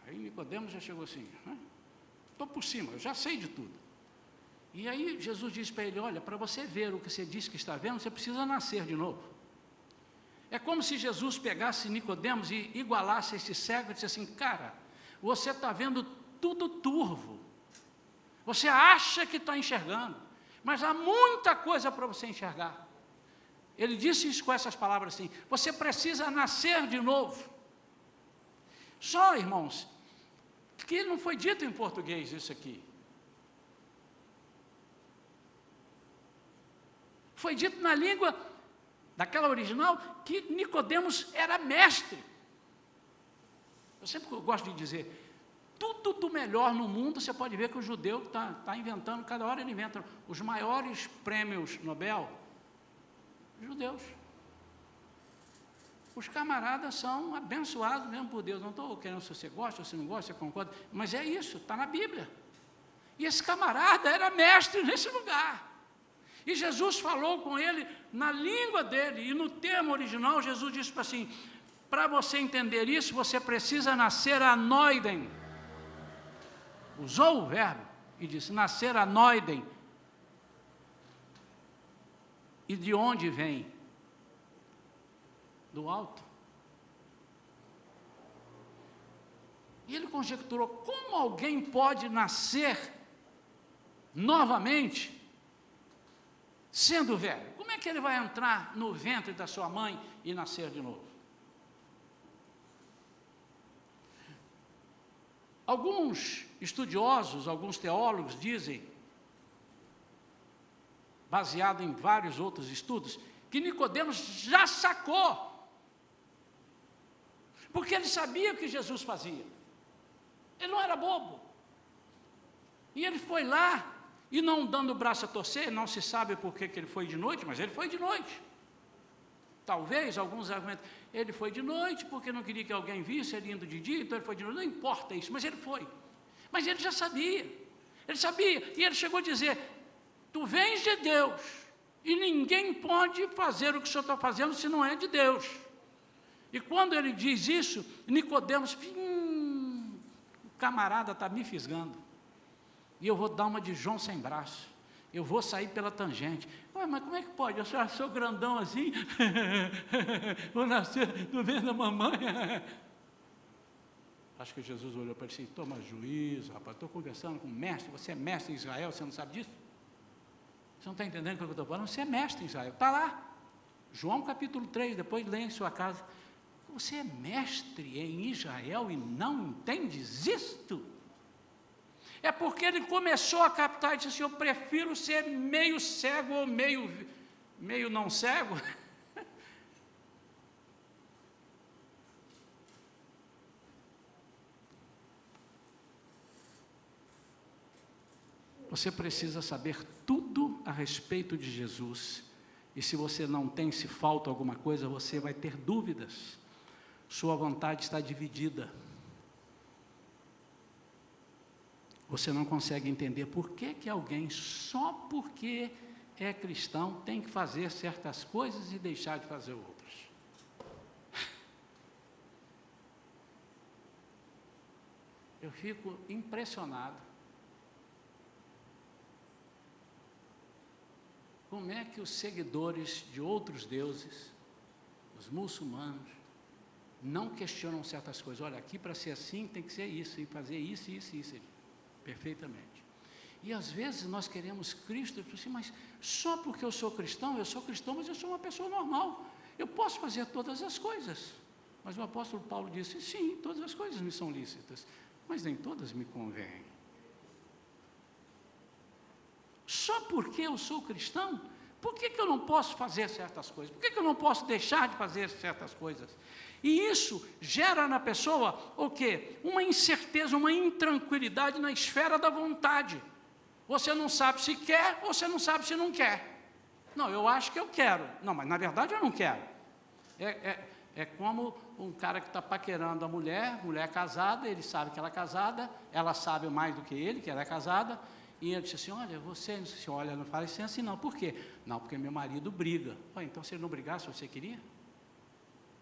Aí Nicodemos já chegou assim: estou por cima, eu já sei de tudo. E aí Jesus disse para ele: olha, para você ver o que você disse que está vendo, você precisa nascer de novo. É como se Jesus pegasse Nicodemos e igualasse esse cego e disse assim: cara, você está vendo tudo turvo, você acha que está enxergando, mas há muita coisa para você enxergar. Ele disse isso com essas palavras assim: você precisa nascer de novo. Só, irmãos, que não foi dito em português isso aqui. Foi dito na língua daquela original que Nicodemos era mestre. Eu sempre gosto de dizer, tudo do melhor no mundo, você pode ver que o judeu está inventando, cada hora ele inventa os maiores prêmios Nobel, judeus. Os camaradas são abençoados mesmo por Deus. Não estou querendo se você gosta ou se não gosta, se você concorda, mas é isso, está na Bíblia. E esse camarada era mestre nesse lugar. E Jesus falou com ele na língua dele, e no termo original, Jesus disse assim: para você entender isso, você precisa nascer anoiden. Usou o verbo e disse: nascer anoiden. E de onde vem? Do alto. E ele conjecturou: como alguém pode nascer novamente sendo velho? Como é que ele vai entrar no ventre da sua mãe e nascer de novo? Alguns estudiosos, alguns teólogos dizem, baseado em vários outros estudos, que Nicodemos já sacou, porque ele sabia o que Jesus fazia. Ele não era bobo. E ele foi lá, e não dando o braço a torcer, não se sabe por que ele foi de noite, mas ele foi de noite. Talvez alguns argumentam, ele foi de noite porque não queria que alguém visse ele indo de dia, então ele foi de noite, não importa isso, mas ele foi. Mas ele já sabia, e ele chegou a dizer: tu vens de Deus, e ninguém pode fazer o que o senhor está fazendo se não é de Deus. E quando ele diz isso, Nicodemos, o camarada está me fisgando, e eu vou dar uma de João sem braço, eu vou sair pela tangente. Ué, mas como é que pode? Eu sou grandão assim, vou nascer do ventre da mamãe. Acho que Jesus olhou para ele assim: toma juízo, rapaz, estou conversando com o mestre, você é mestre em Israel, você não sabe disso? Você não está entendendo o que eu estou falando? Você é mestre em Israel, está lá, João capítulo 3, depois lê em sua casa. Você é mestre em Israel e não entendes isto? É porque ele começou a captar e disse assim: eu prefiro ser meio cego ou meio não cego. Você precisa saber tudo a respeito de Jesus. E se você não tem, se falta alguma coisa, você vai ter dúvidas. Sua vontade está dividida. Você não consegue entender por que alguém, só porque é cristão, tem que fazer certas coisas e deixar de fazer outras. Eu fico impressionado. Como é que os seguidores de outros deuses, os muçulmanos, não questionam certas coisas? Olha, aqui para ser assim tem que ser isso, e fazer isso, isso, isso. Perfeitamente. E às vezes nós queremos Cristo, assim, mas só porque eu sou cristão, mas eu sou uma pessoa normal. Eu posso fazer todas as coisas. Mas o apóstolo Paulo disse: sim, todas as coisas me são lícitas, mas nem todas me convêm. Só porque eu sou cristão, por que eu não posso fazer certas coisas? Por que eu não posso deixar de fazer certas coisas? E isso gera na pessoa o quê? Uma incerteza, uma intranquilidade na esfera da vontade. Você não sabe se quer, ou você não sabe se não quer. Não, eu acho que eu quero. Não, mas na verdade eu não quero. É como um cara que está paquerando a mulher casada, ele sabe que ela é casada, ela sabe mais do que ele, que ela é casada, e ele disse assim, olha, você não se olha, não fala assim, não, por quê? Não, porque meu marido briga. Então se ele não brigasse, você queria?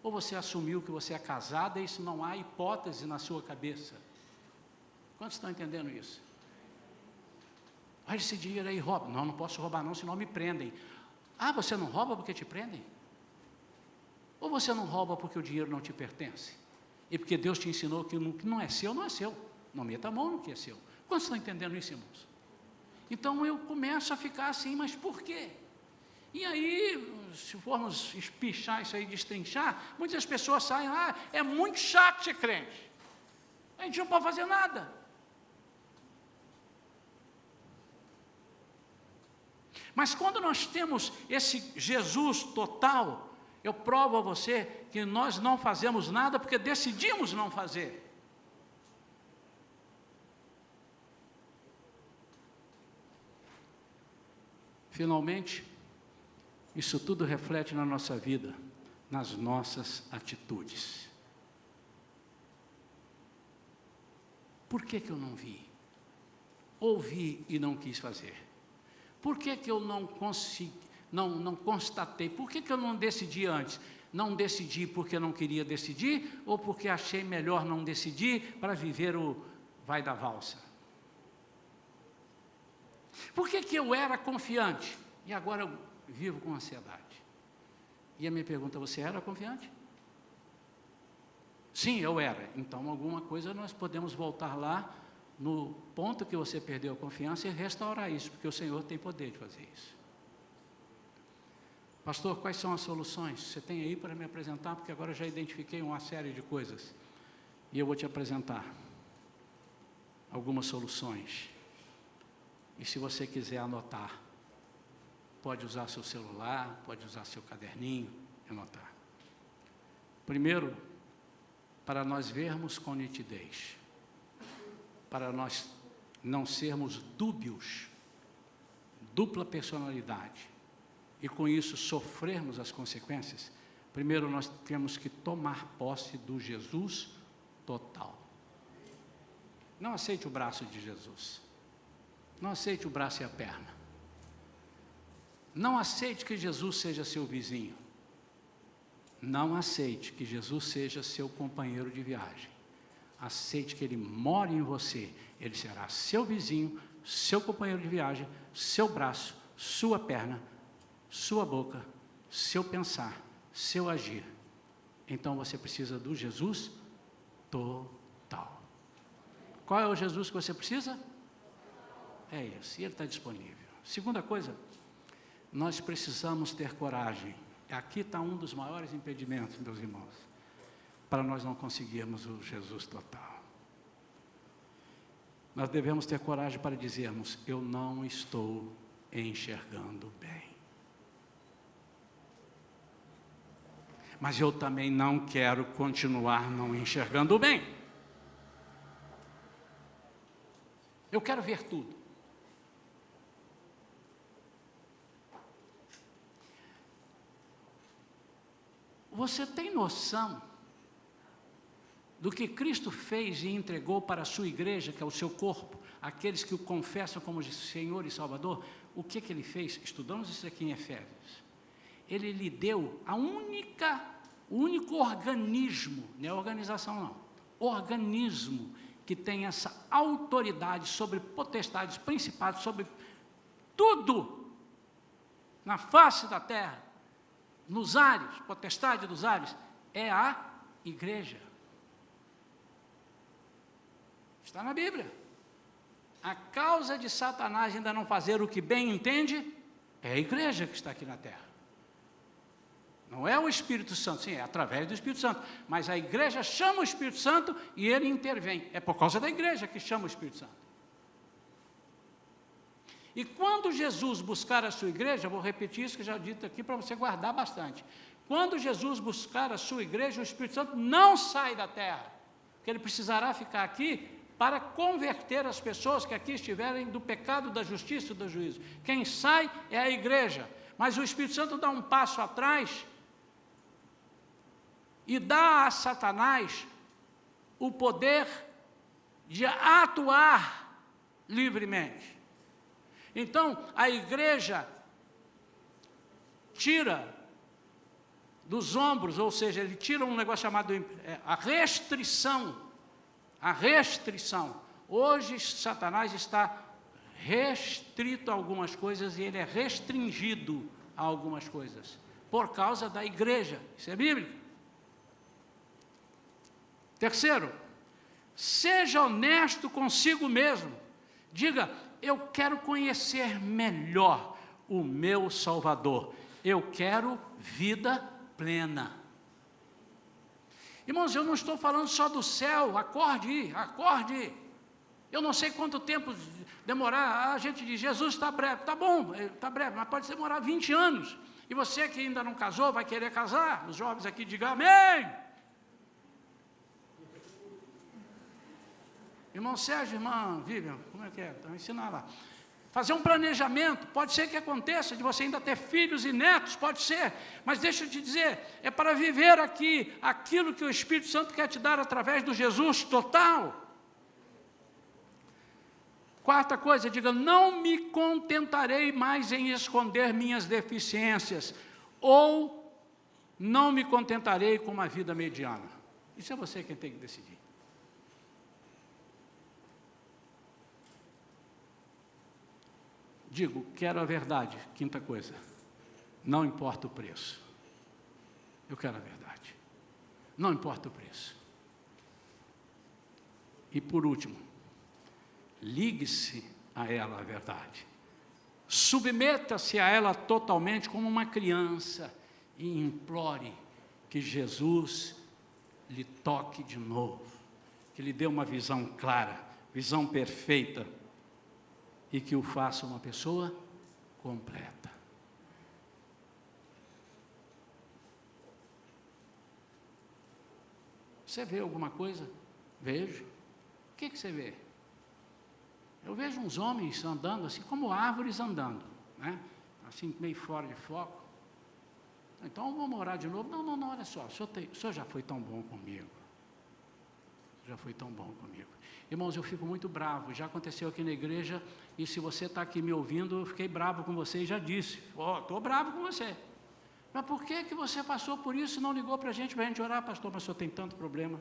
Ou você assumiu que você é casada e isso não há hipótese na sua cabeça? Quantos estão entendendo isso? Olha esse dinheiro aí, rouba. Não posso roubar não, senão me prendem. Ah, você não rouba porque te prendem? Ou você não rouba porque o dinheiro não te pertence? E porque Deus te ensinou que não é seu, não é seu. Não meta a mão no que é seu. Quantos estão entendendo isso, irmãos? Então eu começo a ficar assim, mas por quê? E aí, se formos espichar isso aí, destrinchar, muitas pessoas saem, é muito chato ser crente. A gente não pode fazer nada. Mas quando nós temos esse Jesus total, eu provo a você que nós não fazemos nada porque decidimos não fazer. Finalmente, isso tudo reflete na nossa vida, nas nossas atitudes. Por que eu não vi? Ouvi e não quis fazer. Por que eu não consegui, não constatei? Por que eu não decidi antes? Não decidi porque não queria decidir, ou porque achei melhor não decidir para viver o vai da valsa? Por que eu era confiante e agora eu vivo com ansiedade? E a minha pergunta, você era confiante? Sim, eu era. Então, alguma coisa nós podemos voltar lá no ponto que você perdeu a confiança e restaurar isso, porque o Senhor tem poder de fazer isso. Pastor, quais são as soluções? Você tem aí para me apresentar? Porque agora eu já identifiquei uma série de coisas. E eu vou te apresentar algumas soluções. E se você quiser anotar, pode usar seu celular, pode usar seu caderninho e anotar. Primeiro, para nós vermos com nitidez, para nós não sermos dúbios, dupla personalidade, e com isso sofrermos as consequências, primeiro nós temos que tomar posse do Jesus total. Não aceite o braço de Jesus. Não aceite o braço e a perna. Não aceite que Jesus seja seu vizinho. Não aceite que Jesus seja seu companheiro de viagem. Aceite que Ele mora em você. Ele será seu vizinho, seu companheiro de viagem, seu braço, sua perna, sua boca, seu pensar, seu agir. Então você precisa do Jesus total. Qual é o Jesus que você precisa? É esse, e Ele está disponível. Segunda coisa, nós precisamos ter coragem. Aqui está um dos maiores impedimentos, meus irmãos, para nós não conseguirmos o Jesus total. Nós devemos ter coragem para dizermos, eu não estou enxergando bem. Mas eu também não quero continuar não enxergando bem. Eu quero ver tudo. Você tem noção do que Cristo fez e entregou para a sua igreja, que é o seu corpo, aqueles que o confessam como Senhor e Salvador? O que Ele fez? Estudamos isso aqui em Efésios. Ele lhe deu o único organismo, não é organização não, organismo que tem essa autoridade sobre potestades, principados, sobre tudo na face da terra, nos ares, potestade dos ares, é a igreja. Está na Bíblia. A causa de Satanás ainda não fazer o que bem entende, é a igreja que está aqui na terra. Não é o Espírito Santo, sim, é através do Espírito Santo, mas a igreja chama o Espírito Santo e ele intervém. É por causa da igreja que chama o Espírito Santo. E quando Jesus buscar a sua igreja, vou repetir isso que já dito aqui para você guardar bastante. Quando Jesus buscar a sua igreja, o Espírito Santo não sai da terra, porque ele precisará ficar aqui para converter as pessoas que aqui estiverem do pecado, da justiça e do juízo. Quem sai é a igreja, mas o Espírito Santo dá um passo atrás e dá a Satanás o poder de atuar livremente. Então, a igreja tira dos ombros, ou seja, ele tira um negócio chamado a restrição. A restrição. Hoje, Satanás está restrito a algumas coisas e ele é restringido a algumas coisas, por causa da igreja. Isso é bíblico. Terceiro, seja honesto consigo mesmo. Diga, eu quero conhecer melhor o meu Salvador. Eu quero vida plena. Irmãos, eu não estou falando só do céu, acorde. Eu não sei quanto tempo demorar, a gente diz, Jesus está breve, está bom, está breve, mas pode demorar 20 anos. E você que ainda não casou, vai querer casar, os jovens aqui digam amém. Irmão Sérgio, irmã Vivian, como é que é? Então, ensinar lá. Fazer um planejamento, pode ser que aconteça, de você ainda ter filhos e netos, pode ser, mas deixa eu te dizer, é para viver aqui aquilo que o Espírito Santo quer te dar através do Jesus total. Quarta coisa, diga, não me contentarei mais em esconder minhas deficiências, ou não me contentarei com uma vida mediana. Isso é você quem tem que decidir. Digo, quero a verdade, quinta coisa, não importa o preço. Eu quero a verdade, não importa o preço. E por último, ligue-se a ela a verdade. Submeta-se a ela totalmente como uma criança e implore que Jesus lhe toque de novo, que lhe dê uma visão clara, visão perfeita, e que o faça uma pessoa completa. Você vê alguma coisa? Vejo. O que você vê? Eu vejo uns homens andando assim, como árvores andando, né? Assim, meio fora de foco. Então, vamos orar de novo? Não, olha só, o senhor já foi tão bom comigo. Já foi tão bom comigo. Irmãos, eu fico muito bravo, já aconteceu aqui na igreja, e se você está aqui me ouvindo, eu fiquei bravo com você e já disse, estou bravo com você. Mas por que você passou por isso e não ligou para a gente orar, pastor? Mas o senhor tem tanto problema.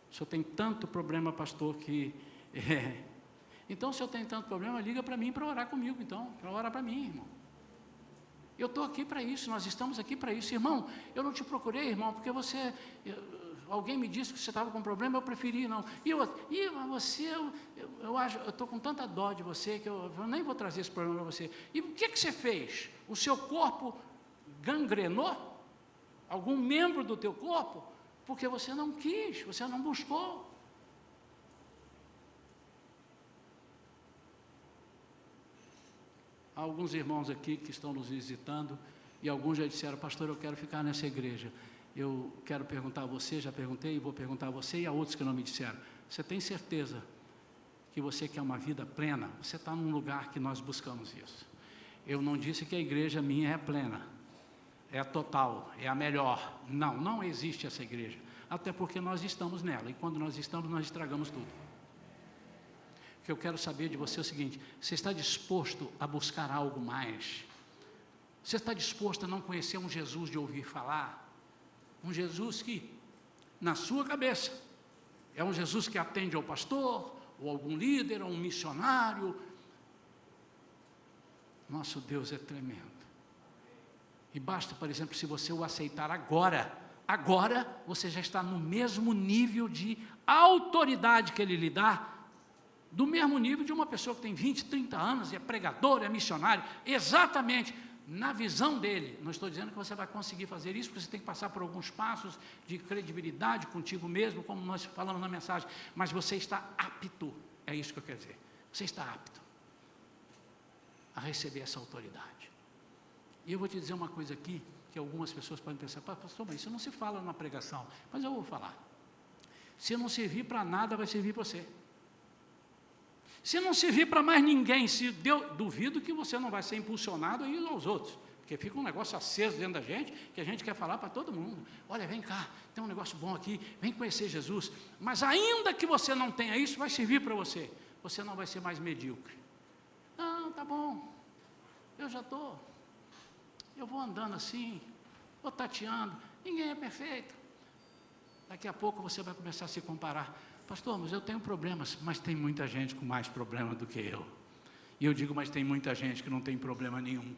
O senhor tem tanto problema, pastor, que... Então, se eu tenho tanto problema, liga para mim para orar comigo, então, para orar para mim, irmão. Eu estou aqui para isso, nós estamos aqui para isso. Irmão, eu não te procurei, irmão, porque você... alguém me disse que você estava com problema, eu preferi não. Eu estou com tanta dó de você, que eu nem vou trazer esse problema para você. E o que você fez? O seu corpo gangrenou? Algum membro do teu corpo? Porque você não quis, você não buscou. Há alguns irmãos aqui que estão nos visitando, e alguns já disseram, pastor, eu quero ficar nessa igreja. Eu quero perguntar a você, já perguntei, e vou perguntar a você e a outros que não me disseram. Você tem certeza que você quer uma vida plena? Você está num lugar que nós buscamos isso. Eu não disse que a igreja minha é plena, é total, é a melhor. Não existe essa igreja. Até porque nós estamos nela, e quando nós estamos, nós estragamos tudo. O que eu quero saber de você é o seguinte, você está disposto a buscar algo mais? Você está disposto a não conhecer um Jesus de ouvir falar? Um Jesus que, na sua cabeça, é um Jesus que atende ao pastor, ou algum líder, ou um missionário. Nosso Deus é tremendo. E basta, por exemplo, se você o aceitar agora você já está no mesmo nível de autoridade que Ele lhe dá, do mesmo nível de uma pessoa que tem 20, 30 anos, e é pregador, é missionário, exatamente. Na visão dele, não estou dizendo que você vai conseguir fazer isso, porque você tem que passar por alguns passos de credibilidade contigo mesmo, como nós falamos na mensagem, mas você está apto, é isso que eu quero dizer, você está apto. a receber essa autoridade. E eu vou te dizer uma coisa aqui, que algumas pessoas podem pensar, pastor, mas isso não se fala na pregação. Mas eu vou falar. Se não servir para nada, vai servir para você. Se não servir para mais ninguém, duvido que você não vai ser impulsionado a ir aos outros. Porque fica um negócio aceso dentro da gente, que a gente quer falar para todo mundo. Olha, vem cá, tem um negócio bom aqui, vem conhecer Jesus. Mas ainda que você não tenha isso, vai servir para você. Você não vai ser mais medíocre. Não, tá bom, eu vou andando assim, vou tateando, ninguém é perfeito. Daqui a pouco você vai começar a se comparar. Pastor, mas eu tenho problemas, mas tem muita gente com mais problema do que eu. E eu digo, mas tem muita gente que não tem problema nenhum.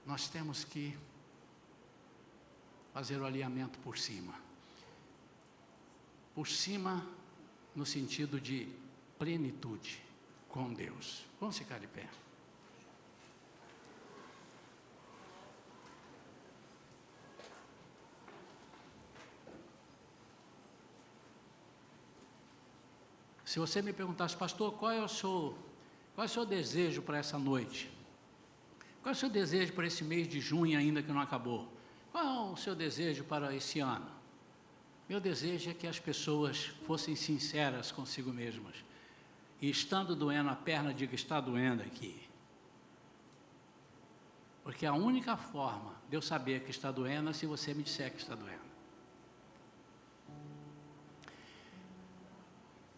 Nós temos que fazer o alinhamento por cima. Por cima, no sentido de plenitude com Deus. Vamos ficar de pé. Se você me perguntasse, pastor, qual é o seu desejo para essa noite? Qual é o seu desejo para esse mês de junho ainda que não acabou? Qual é o seu desejo para esse ano? Meu desejo é que as pessoas fossem sinceras consigo mesmas. E estando doendo a perna, diga, está doendo aqui. Porque a única forma de eu saber que está doendo é se você me disser que está doendo.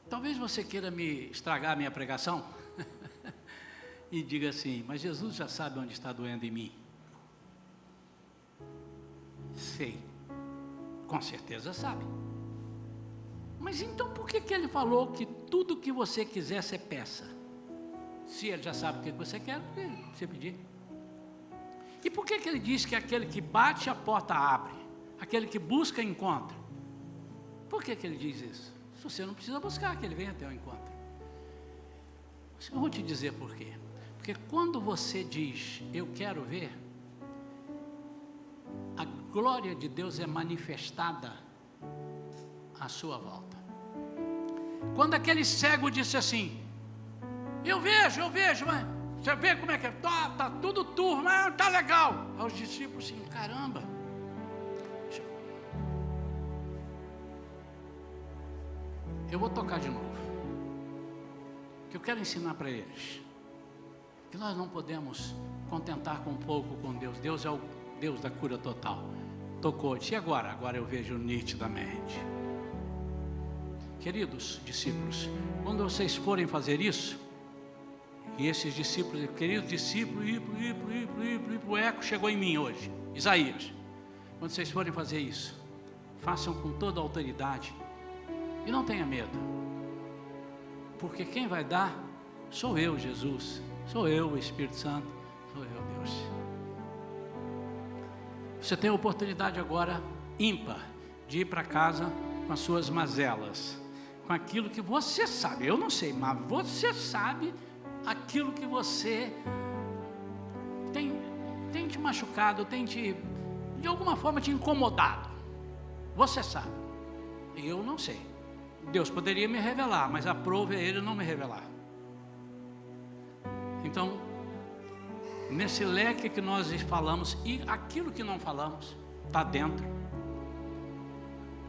Talvez você queira me estragar a minha pregação e diga assim, mas Jesus já sabe onde está doendo em mim. Sei, com certeza sabe. Mas então por que ele falou que tudo que você quiser você peça? Se ele já sabe o que você quer, você pedir. E por que ele diz que aquele que bate a porta abre, aquele que busca encontra? Por que ele diz isso? Se você não precisa buscar, que ele venha até o encontro. Eu vou te dizer por quê. Porque quando você diz, eu quero ver, a glória de Deus é manifestada à sua volta. Quando aquele cego disse assim, eu vejo, mas você vê como é que é? Tá tudo turvo, mas tá legal. Aí os discípulos assim, caramba. Eu vou tocar de novo. Que eu quero ensinar para eles. Que nós não podemos contentar com pouco com Deus. Deus é o Deus da cura total. Tocou. E agora? Agora eu vejo nitidamente. Queridos discípulos, quando vocês forem fazer isso, e esses discípulos, queridos discípulos, o eco chegou em mim hoje, Isaías. Quando vocês forem fazer isso, façam com toda a autoridade. E não tenha medo, porque quem vai dar sou eu, Jesus, sou eu, o Espírito Santo, sou eu, Deus. Você tem a oportunidade agora, ímpar, de ir para casa com as suas mazelas, com aquilo que você sabe, eu não sei, mas você sabe aquilo que você tem te machucado, tem te, de alguma forma te incomodado, você sabe, eu não sei. Deus poderia me revelar, mas a prova é Ele não me revelar. Então, nesse leque que nós falamos, e aquilo que não falamos, está dentro.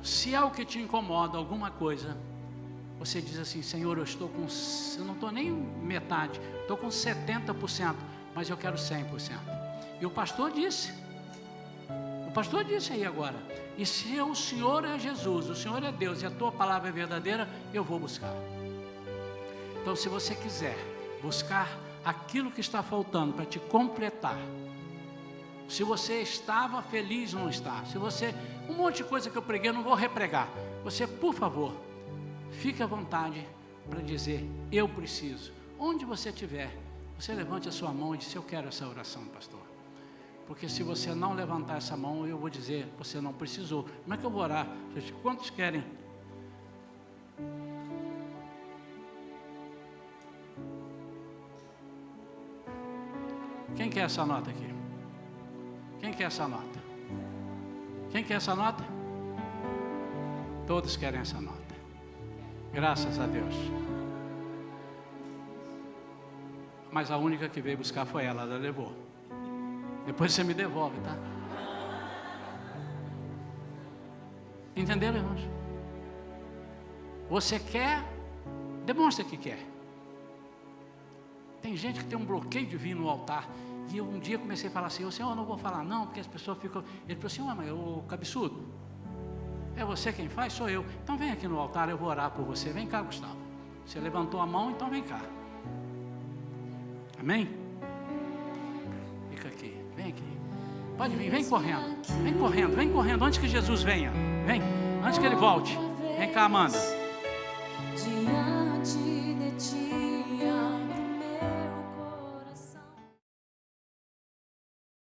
Se é o que te incomoda, alguma coisa, você diz assim, Senhor, eu não estou nem metade, estou com 70%, mas eu quero 100%. E o pastor disse aí agora, e se o Senhor é Jesus, o Senhor é Deus e a tua palavra é verdadeira, eu vou buscar. Então, se você quiser buscar aquilo que está faltando para te completar, se você estava feliz, não está, se você, um monte de coisa que eu preguei, eu não vou repregar, você, por favor, fique à vontade para dizer, eu preciso, onde você estiver, você levante a sua mão e diz, eu quero essa oração, pastor. Porque se você não levantar essa mão, eu vou dizer, você não precisou. Como é que eu vou orar? Quantos querem? Quem quer essa nota aqui? Quem quer essa nota? Quem quer essa nota? Todos querem essa nota. Graças a Deus. Mas a única que veio buscar foi ela levou. Depois você me devolve, tá? Entenderam, irmãos? Você quer, demonstra que quer. Tem gente que tem um bloqueio de vir no altar. E eu um dia comecei a falar assim, Senhor, eu não vou falar não, porque as pessoas ficam... Ele falou assim, mas o cabeçudo, é você quem faz? Sou eu. Então vem aqui no altar, eu vou orar por você. Vem cá, Gustavo. Você levantou a mão, então vem cá. Amém? Fica aqui, vem aqui. Pode vir, vem correndo. Vem correndo, vem correndo, antes que Jesus venha. Vem, antes que ele volte. Vem cá, Amanda.